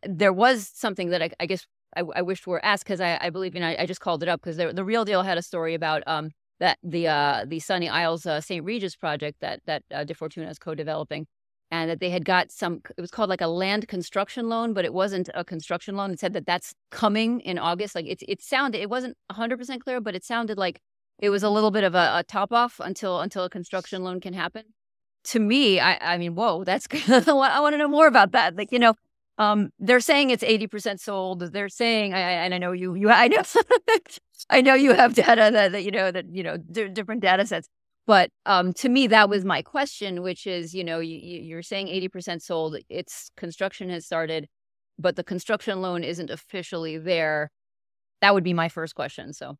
there was something that I guess I wished were asked, because I believe, and I just called it up, because the Real Deal had a story about that the Sunny Isles St. Regis project that De Fortuna is co-developing, and that they had got it was called like a land construction loan, but it wasn't a construction loan. It said that that's coming in August. Like it wasn't 100% clear, but it sounded like it was a little bit of a top off until a construction loan can happen. To me, I mean, whoa, that's good. I want to know more about that. Like, they're saying it's 80% sold. They're saying, and I know I know, I know you have data that different data sets. But to me, that was my question, which is, you're saying 80% sold. Its construction has started, but the construction loan isn't officially there. That would be my first question. So,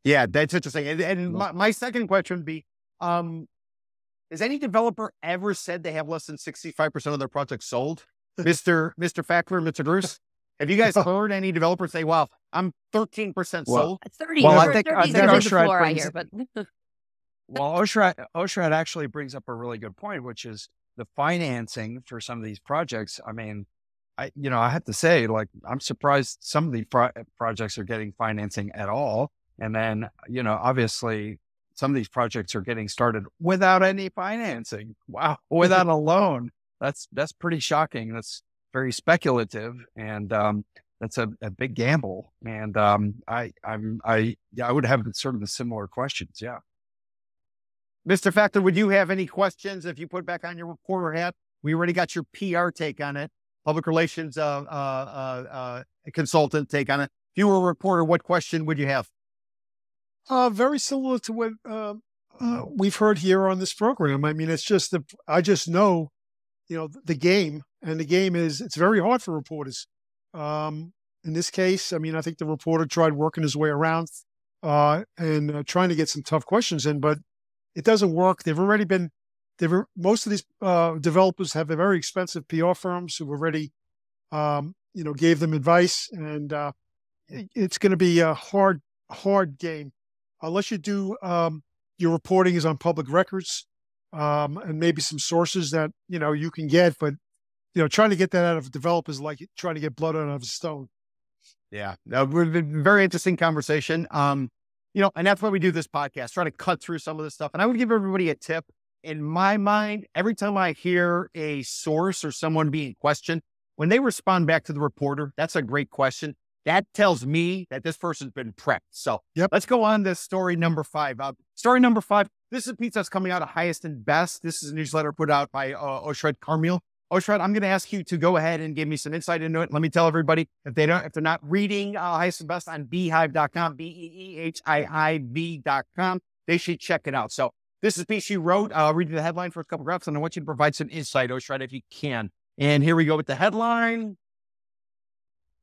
yeah, that's interesting. And my second question would be, has any developer ever said they have less than 65% of their projects sold? Mr. Fackler, Mr. Bruce, have you guys heard any developers say, "Wow, I'm 13% sold"?
30.
Well,
I think Oshrat brings it.
Well, Oshrat actually brings up a really good point, which is the financing for some of these projects. I mean, I have to say, like, I'm surprised some of these projects are getting financing at all. And then, obviously, some of these projects are getting started without any financing. Wow, without a loan. That's pretty shocking. That's very speculative, and that's a big gamble. And I would have sort of the similar questions. Yeah.
Mr. Factor, would you have any questions if you put back on your reporter hat? We already got your PR take on it, public relations consultant take on it. If you were a reporter, what question would you have?
Very similar to what we've heard here on this program. I mean, it's just I just know, the game, and the game is it's very hard for reporters. In this case, I mean, I think the reporter tried working his way around and trying to get some tough questions in, but it doesn't work. Most of these developers have very expensive PR firms who already, gave them advice, and it's going to be a hard game unless you do your reporting is on public records and maybe some sources that you can get, but trying to get that out of developers like trying to get blood out of a stone.
Yeah, very interesting conversation. And that's why we do this podcast, try to cut through some of this stuff. And I would give everybody a tip. In my mind, every time I hear a source or someone being questioned, when they respond back to the reporter, that's a great question. That tells me that this person's been prepped. So Let's go on to story number 5. Story number 5, this is a piece that's coming out of Highest and Best. This is a newsletter put out by Oshrat Carmiel. Oshrat, I'm going to ask you to go ahead and give me some insight into it. Let me tell everybody, if they're not reading Highest and Best on beehive.com, BEEHIIV.com, they should check it out. So this is a piece you wrote. I'll read you the headline for a couple graphs, and I want you to provide some insight, Oshrat, if you can. And here we go with the headline.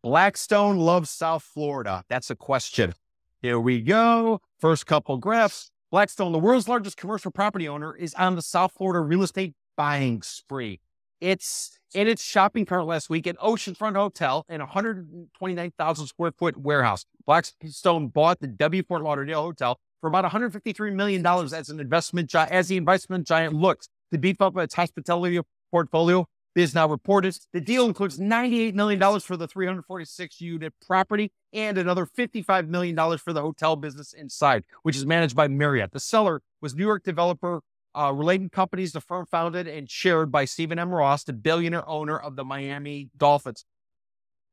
Blackstone loves South Florida. That's a question. Here we go. First couple graphs. Blackstone, the world's largest commercial property owner, is on the South Florida real estate buying spree. It's in its shopping cart last week at Oceanfront Hotel in a 129,000 square foot warehouse. Blackstone bought the W Fort Lauderdale Hotel for about $153 million as the investment giant looks to beef up its hospitality portfolio. Biz now reported the deal includes $98 million for the 346-unit property and another $55 million for the hotel business inside, which is managed by Marriott. The seller was New York developer Related Companies, the firm founded and chaired by Stephen M. Ross, the billionaire owner of the Miami Dolphins.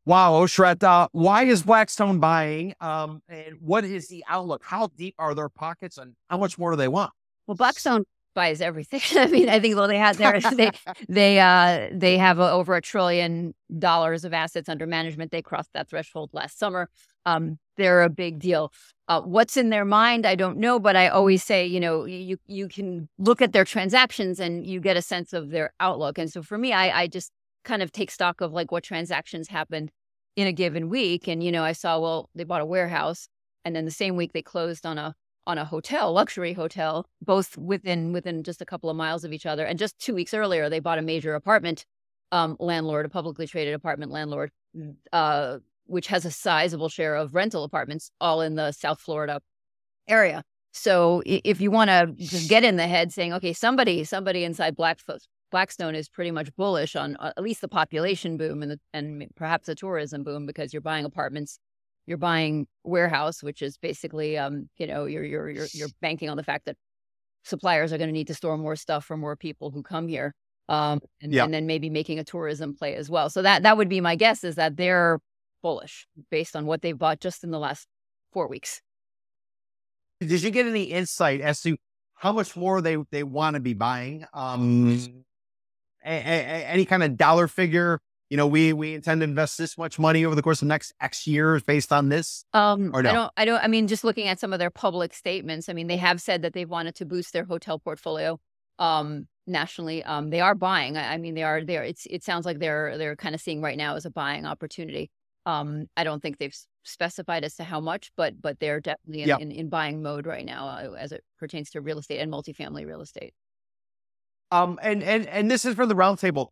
Wow, Oshrat, why is Blackstone buying? And what is the outlook? How deep are their pockets, and how much more do they want?
Well, Blackstone buys everything. I mean, I think they have they have over $1 trillion of assets under management. They crossed that threshold last summer. They're a big deal. What's in their mind, I don't know, but I always say, you can look at their transactions and you get a sense of their outlook. And so for me, I just kind of take stock of like what transactions happened in a given week. And, I saw, well, they bought a warehouse, and then the same week they closed on a hotel, luxury hotel, both within just a couple of miles of each other. And just 2 weeks earlier, they bought a major apartment landlord, a publicly traded apartment landlord, which has a sizable share of rental apartments, all in the South Florida area. So if you want to just get in the head saying, okay, somebody inside Blackstone is pretty much bullish on at least the population boom and perhaps the tourism boom, because you're buying apartments you're buying warehouse, which is basically, you're banking on the fact that suppliers are going to need to store more stuff for more people who come here. And then maybe making a tourism play as well. So that would be my guess, is that they're bullish based on what they've bought just in the last 4 weeks.
Did you get any insight as to how much more they want to be buying? Any kind of dollar figure? We intend to invest this much money over the course of the next X years based on this. Or no?
I mean, just looking at some of their public statements, I mean, they have said that they've wanted to boost their hotel portfolio nationally. They are buying. I mean, they are. It sounds like they're kind of seeing right now as a buying opportunity. I don't think they've specified as to how much, but they're definitely in buying mode right now as it pertains to real estate and multifamily real estate.
And this is for the roundtable.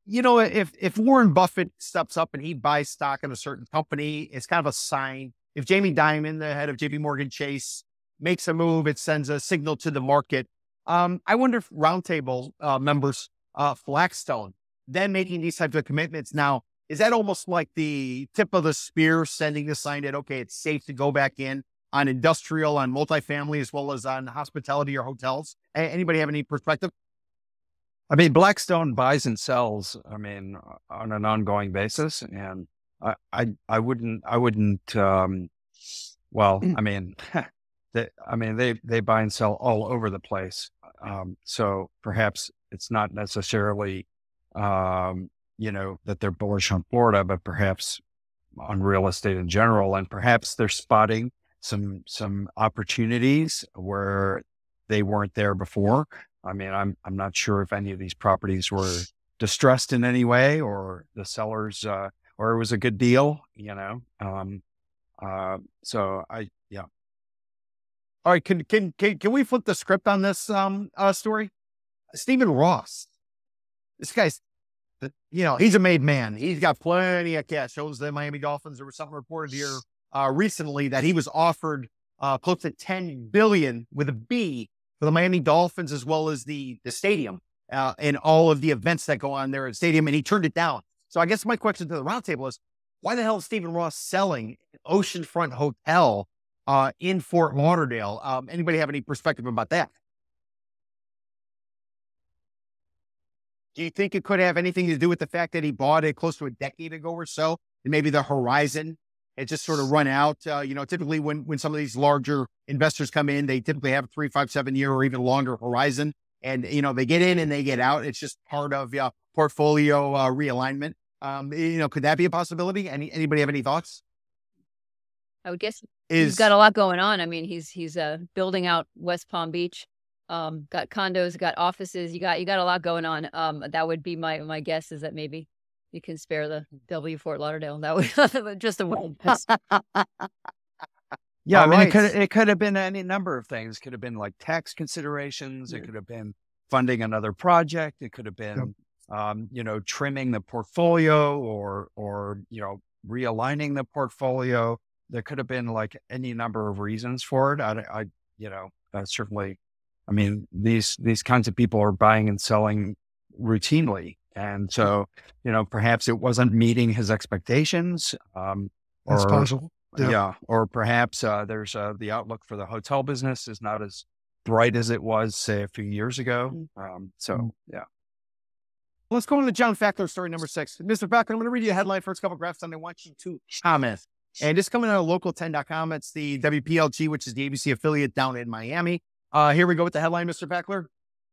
If Warren Buffett steps up and he buys stock in a certain company, it's kind of a sign. If Jamie Dimon, the head of JP Morgan Chase, makes a move, it sends a signal to the market. I wonder if roundtable members, Blackstone, then making these types of commitments now, is that almost like the tip of the spear, sending the sign that, okay, it's safe to go back in on industrial, on multifamily, as well as on hospitality or hotels? Anybody have any perspective?
I mean, Blackstone buys and sells, I mean, on an ongoing basis. And I wouldn't, I mean, they buy and sell all over the place. So perhaps it's not necessarily, that they're bullish on Florida, but perhaps on real estate in general. And perhaps they're spotting some opportunities where they weren't there before. I mean, I'm not sure if any of these properties were distressed in any way, or the sellers, or it was a good deal, So All
right. Can we flip the script on this story? Stephen Ross, this guy's, he's a made man. He's got plenty of cash. Owns the Miami Dolphins. There was something reported here recently that he was offered close to $10 billion with a B for the Miami Dolphins, as well as the stadium and all of the events that go on there at the stadium, and he turned it down. So I guess my question to the roundtable is, why the hell is Stephen Ross selling an oceanfront hotel in Fort Lauderdale? Anybody have any perspective about that? Do you think it could have anything to do with the fact that he bought it close to a decade ago or so, and maybe the horizon had just sort of run out? Typically when some of these larger investors come in, they typically have a 3, 5, 7 year or even longer horizon. And, they get in and they get out. It's just part of portfolio realignment. Could that be a possibility? Anybody have any thoughts?
I would guess he's got a lot going on. I mean, he's building out West Palm Beach, got condos, got offices. You got a lot going on. That would be my guess, is that maybe you can spare the W Fort Lauderdale. That would just a win.
Yeah, I mean, it could have been any number of things. It could have been like tax considerations. It could have been funding another project. It could have been, trimming the portfolio or realigning the portfolio. There could have been like any number of reasons for it. Certainly, I mean, these kinds of people are buying and selling routinely. And so, perhaps it wasn't meeting his expectations.
That's possible.
Yeah. Or perhaps there's the outlook for the hotel business is not as bright as it was, say, a few years ago. Yeah.
Let's go into the John Fackler story number 6. Mr. Fackler, I'm going to read you a headline, first couple graphs, and I want you to comment. And this coming out of local10.com. It's the WPLG, which is the ABC affiliate down in Miami. Here we go with the headline, Mr. Fackler.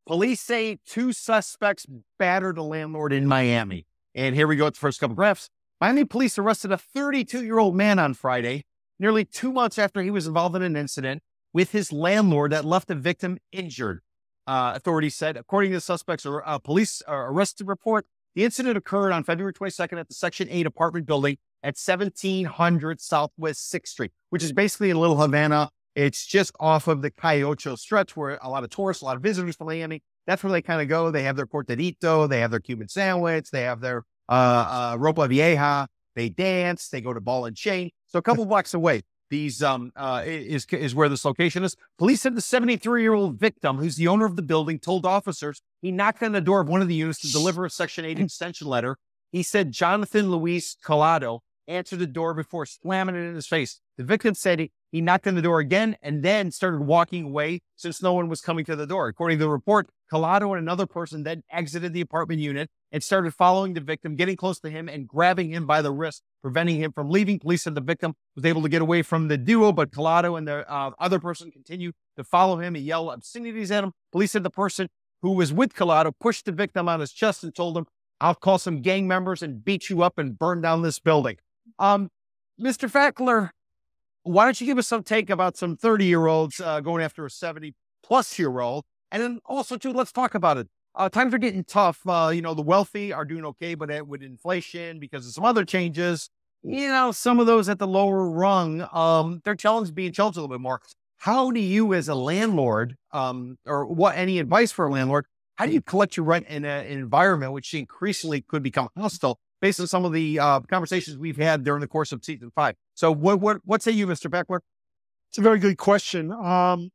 Police say 2 suspects battered a landlord in Miami. And here we go with the first couple graphs. Miami police arrested a 32-year-old man on Friday, nearly 2 months after he was involved in an incident with his landlord that left the victim injured. Authorities said, according to the suspect's police arrested report, the incident occurred on February 22nd at the Section 8 apartment building at 1700 Southwest 6th Street, which is basically in Little Havana. It's just off of the Calle Ocho stretch, where a lot of tourists, a lot of visitors from Miami, that's where they kind of go. They have their cortadito, they have their Cuban sandwich, they have their Ropa Vieja, they dance, they go to Ball and Chain. So a couple blocks away, these is where this location is. Police said the 73-year-old victim, who's the owner of the building, told officers he knocked on the door of one of the units to deliver a Section 8 extension letter. He said Jonathan Luis Collado answer the door before slamming it in his face. The victim said he knocked on the door again and then started walking away since no one was coming to the door. According to the report, Collado and another person then exited the apartment unit and started following the victim, getting close to him and grabbing him by the wrist, preventing him from leaving. Police said the victim was able to get away from the duo, but Collado and the other person continued to follow him. He yelled obscenities at him. Police said the person who was with Collado pushed the victim on his chest and told him, "I'll call some gang members and beat you up and burn down this building." Mr. Fackler, why don't you give us some take about some 30-year-olds going after a 70-plus-year-old? And then also, too, let's talk about it. Times are getting tough. The wealthy are doing okay, but with inflation, because of some other changes, some of those at the lower rung, they're being challenged a little bit more. How do you, as a landlord, or any advice for a landlord, how do you collect your rent in an environment which increasingly could become hostile based on some of the conversations we've had during the course of season 5? So what say you, Mr. Beckler?
It's a very good question. I'm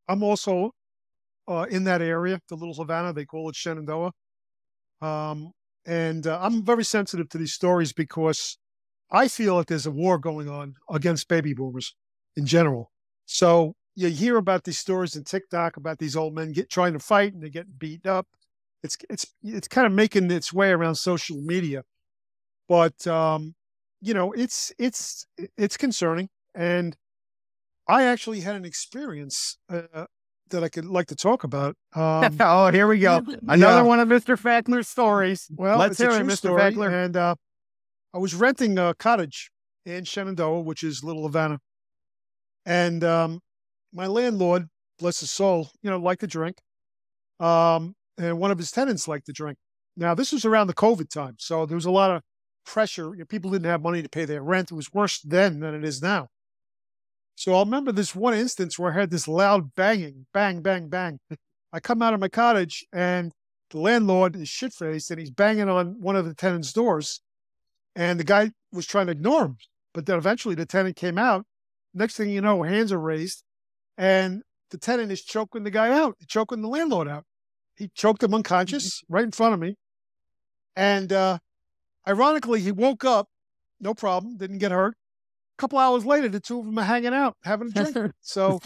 also in that area, the Little Havana, they call it Shenandoah. And I'm very sensitive to these stories because I feel that there's a war going on against baby boomers in general. So you hear about these stories in TikTok about these old men trying to fight and they get beat up. It's kind of making its way around social media, but it's concerning. And I actually had an experience that I could like to talk about.
Oh, here we go. Another one of Mr. Fackler's stories.
Well,
let's hear it, Mr. Fackler.
And I was renting a cottage in Shenandoah, which is Little Havana. And my landlord, bless his soul, liked to drink. And one of his tenants liked to drink. Now, this was around the COVID time, so there was a lot of pressure. People didn't have money to pay their rent. It was worse then than it is now. So I'll remember this one instance where I had this loud banging, bang, bang, bang. I come out of my cottage and the landlord is shit-faced and he's banging on one of the tenant's doors. And the guy was trying to ignore him. But then eventually the tenant came out. Next thing you know, hands are raised and the tenant is choking the guy out, choking the landlord out. He choked him unconscious right in front of me. And ironically, he woke up, no problem, didn't get hurt. A couple hours later, the two of them are hanging out, having a drink. So,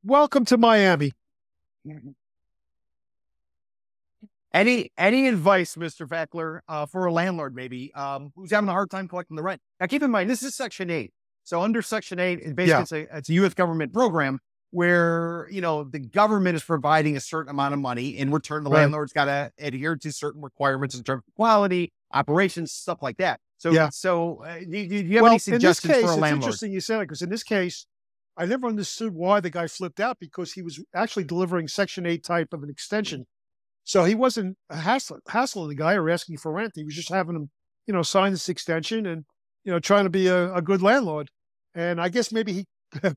welcome to Miami.
Any advice, Mr. Fackler, for a landlord maybe who's having a hard time collecting the rent? Now, keep in mind, this is Section 8. So under Section 8, it basically it's a U.S. government program where, the government is providing a certain amount of money. In return, the landlord's got to adhere to certain requirements in terms of quality, operations, stuff like that. So, do you have any suggestions for a landlord?
It's interesting you said it, because in this case, I never understood why the guy flipped out, because he was actually delivering Section 8 type of an extension. So he wasn't hassling the guy or asking for rent. He was just having him, sign this extension and, trying to be a good landlord. And I guess maybe he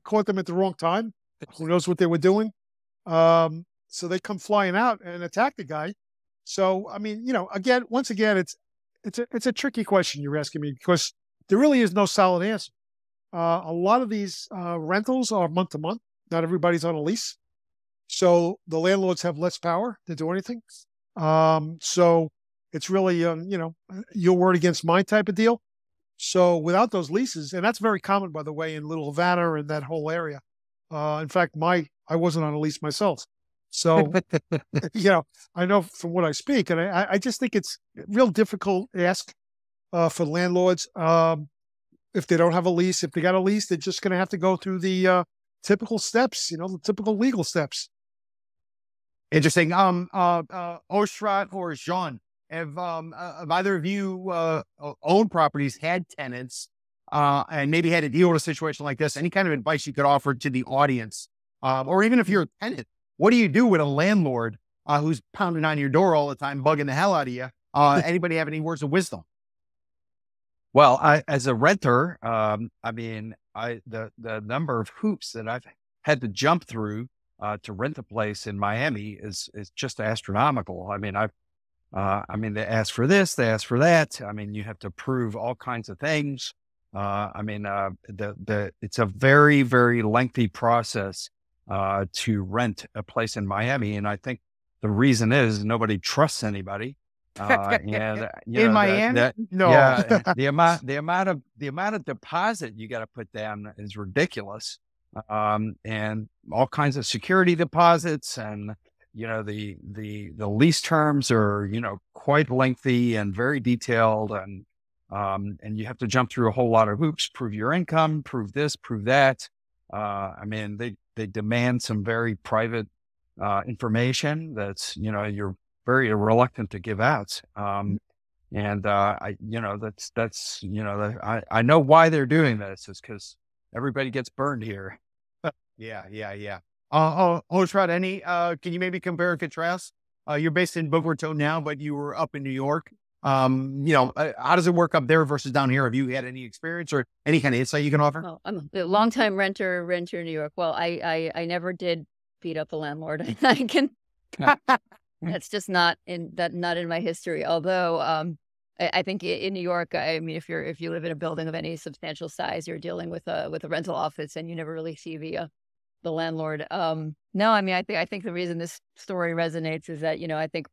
caught them at the wrong time. Who knows what they were doing? So they come flying out and attack the guy. So, I mean, once again, it's a tricky question you're asking me, because there really is no solid answer. A lot of these rentals are month to month. Not everybody's on a lease. So the landlords have less power to do anything. So it's really, your word against mine type of deal. So without those leases, and that's very common, by the way, in Little Havana and that whole area. In fact, I wasn't on a lease myself. So, I know from what I speak, and I just think it's real difficult ask for landlords. If they don't have a lease, if they got a lease, they're just going to have to go through the typical steps, the typical legal steps.
Interesting. Oshrat or Jean, have either of you owned properties, had tenants, and maybe had to deal with a situation like this? Any kind of advice you could offer to the audience, or even if you're a tenant? What do you do with a landlord who's pounding on your door all the time, bugging the hell out of you? Anybody have any words of wisdom?
Well, as a renter, the number of hoops that I've had to jump through to rent a place in Miami is just astronomical. They ask for this, they ask for that. You have to prove all kinds of things. It's a very, very lengthy process to rent a place in Miami. And I think the reason is nobody trusts anybody.
In Miami? No.
Yeah, the amount of deposit you got to put down is ridiculous. And all kinds of security deposits, and the lease terms are quite lengthy and very detailed, and you have to jump through a whole lot of hoops, prove your income, prove this, prove that. I mean, they demand some very private information that's you're very reluctant to give out. And I know why they're doing this is because everybody gets burned here.
Yeah. Oshrat, can you maybe compare and contrast? You're based in Boca Raton now, but you were up in New York. How does it work up there versus down here? Have you had any experience or any kind of insight you can offer?
Well, I'm a longtime renter in New York. Well, I never did beat up a landlord. I can. That's just not in my history. Although I think in New York, I mean, if you live in a building of any substantial size, you're dealing with a rental office, and you never really see the landlord. No, I mean, I think the reason this story resonates is that I think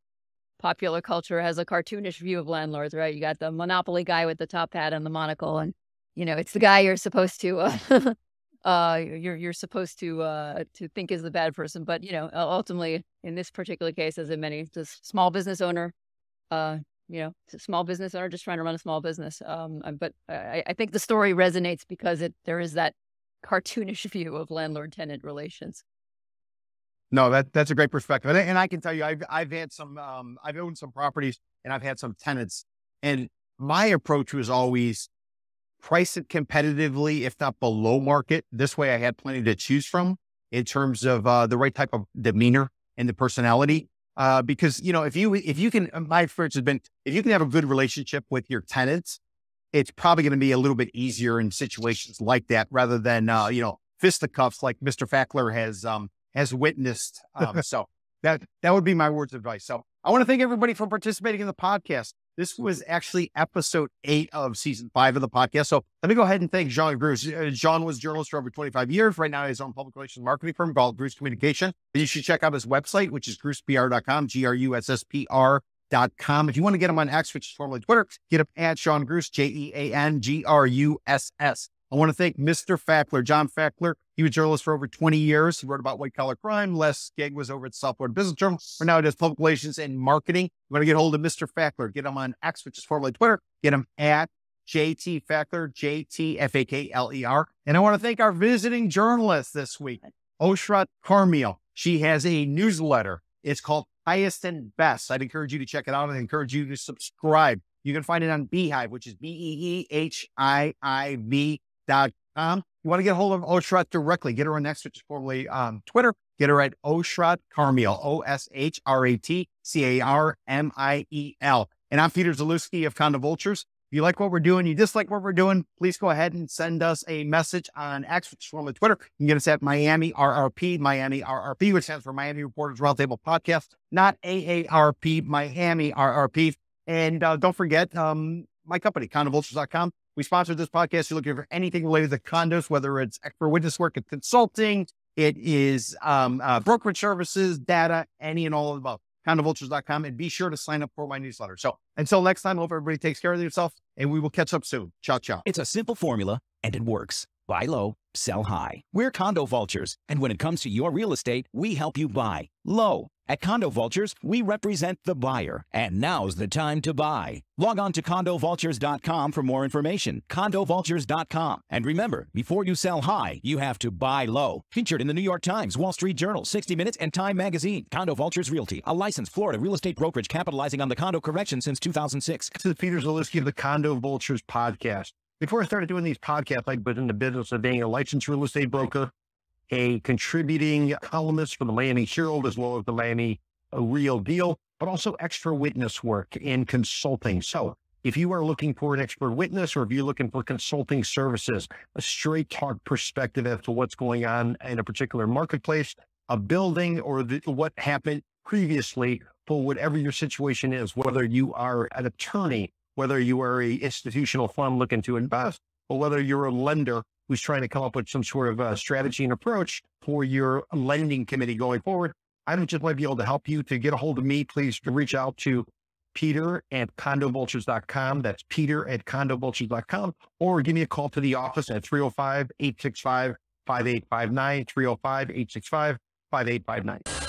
popular culture has a cartoonish view of landlords, right? You got the monopoly guy with the top hat and the monocle, and it's the guy you're supposed to you're supposed to think is the bad person. But ultimately, in this particular case, as in many, it's a small business owner. It's a small business owner just trying to run a small business. But I think the story resonates because there is that cartoonish view of landlord-tenant relations.
No, that's a great perspective. And I can tell you, I've had some, I've owned some properties and I've had some tenants, and my approach was always price it competitively, if not below market. This way I had plenty to choose from in terms of the right type of demeanor and the personality. Because, if you can, my experience has been, if you can have a good relationship with your tenants, it's probably going to be a little bit easier in situations like that rather than, fisticuffs like Mr. Fackler has witnessed. So that would be my words of advice. So I want to thank everybody for participating in the podcast. This was actually episode 8 of season 5 of the podcast. So let me go ahead and thank Jean Gruss. Jean was a journalist for over 25 years. Right now, he has his own public relations marketing firm called Gruss Communication. And you should check out his website, which is GrussPR.com, GRUSSPR.com. If you want to get him on X, which is formerly Twitter, get him at Jean Gruss, JeanGruss. I want to thank Mr. Fackler, John Fackler. He was a journalist for over 20 years. He wrote about white-collar crime. Last gig was over at the South Florida Business Journal. For now, he does public relations and marketing. You want to get hold of Mr. Fackler, get him on X, which is formerly Twitter. Get him at JT Fackler, JTFAKLER. And I want to thank our visiting journalist this week, Oshrat Carmiel. She has a newsletter. It's called Highest and Best. I'd encourage you to check it out. I'd encourage you to subscribe. You can find it on Beehive, which is BEEHIIV.com. You want to get a hold of Oshrat directly, get her on X, which is formerly Twitter. Get her at Oshrat Carmiel, OSHRATCARMIEL. And I'm Peter Zalewski of Condo Vultures. If you like what we're doing, you dislike what we're doing, please go ahead and send us a message on X, which is formerly Twitter. You can get us at Miami RRP, which stands for Miami Reporters Roundtable Podcast, not AARP, Miami RRP. And don't forget my company, CondoVultures.com. We sponsored this podcast. You're looking for anything related to condos, whether it's expert witness work and consulting, it is brokerage services, data, any and all of the above. CondoVultures.com, and be sure to sign up for my newsletter. So until next time, hope everybody takes care of yourself, and we will catch up soon. Ciao, ciao.
It's a simple formula, and it works. Buy low, sell high. We're Condo Vultures, and when it comes to your real estate, we help you buy low. At Condo Vultures, we represent the buyer, and now's the time to buy. Log on to CondoVultures.com for more information. CondoVultures.com. And remember, before you sell high, you have to buy low. Featured in the New York Times, Wall Street Journal, 60 Minutes, and Time Magazine. Condo Vultures Realty, a licensed Florida real estate brokerage capitalizing on the condo correction since 2006.
This is Peter Zalewski of the Condo Vultures Podcast. Before I started doing these podcasts, I was in the business of being a licensed real estate broker, a contributing columnist for the Miami Herald, as well as the Miami Real Deal, but also extra witness work in consulting. So if you are looking for an expert witness, or if you're looking for consulting services, a straight talk perspective as to what's going on in a particular marketplace, a building, or what happened previously, for whatever your situation is, whether you are an attorney, whether you are an institutional fund looking to invest, or whether you're a lender who's trying to come up with some sort of strategy and approach for your lending committee going forward, I just might be able to help you. To get a hold of me, please reach out to peter@condovultures.com. That's peter@condovultures.com. Or give me a call to the office at 305-865-5859, 305-865-5859.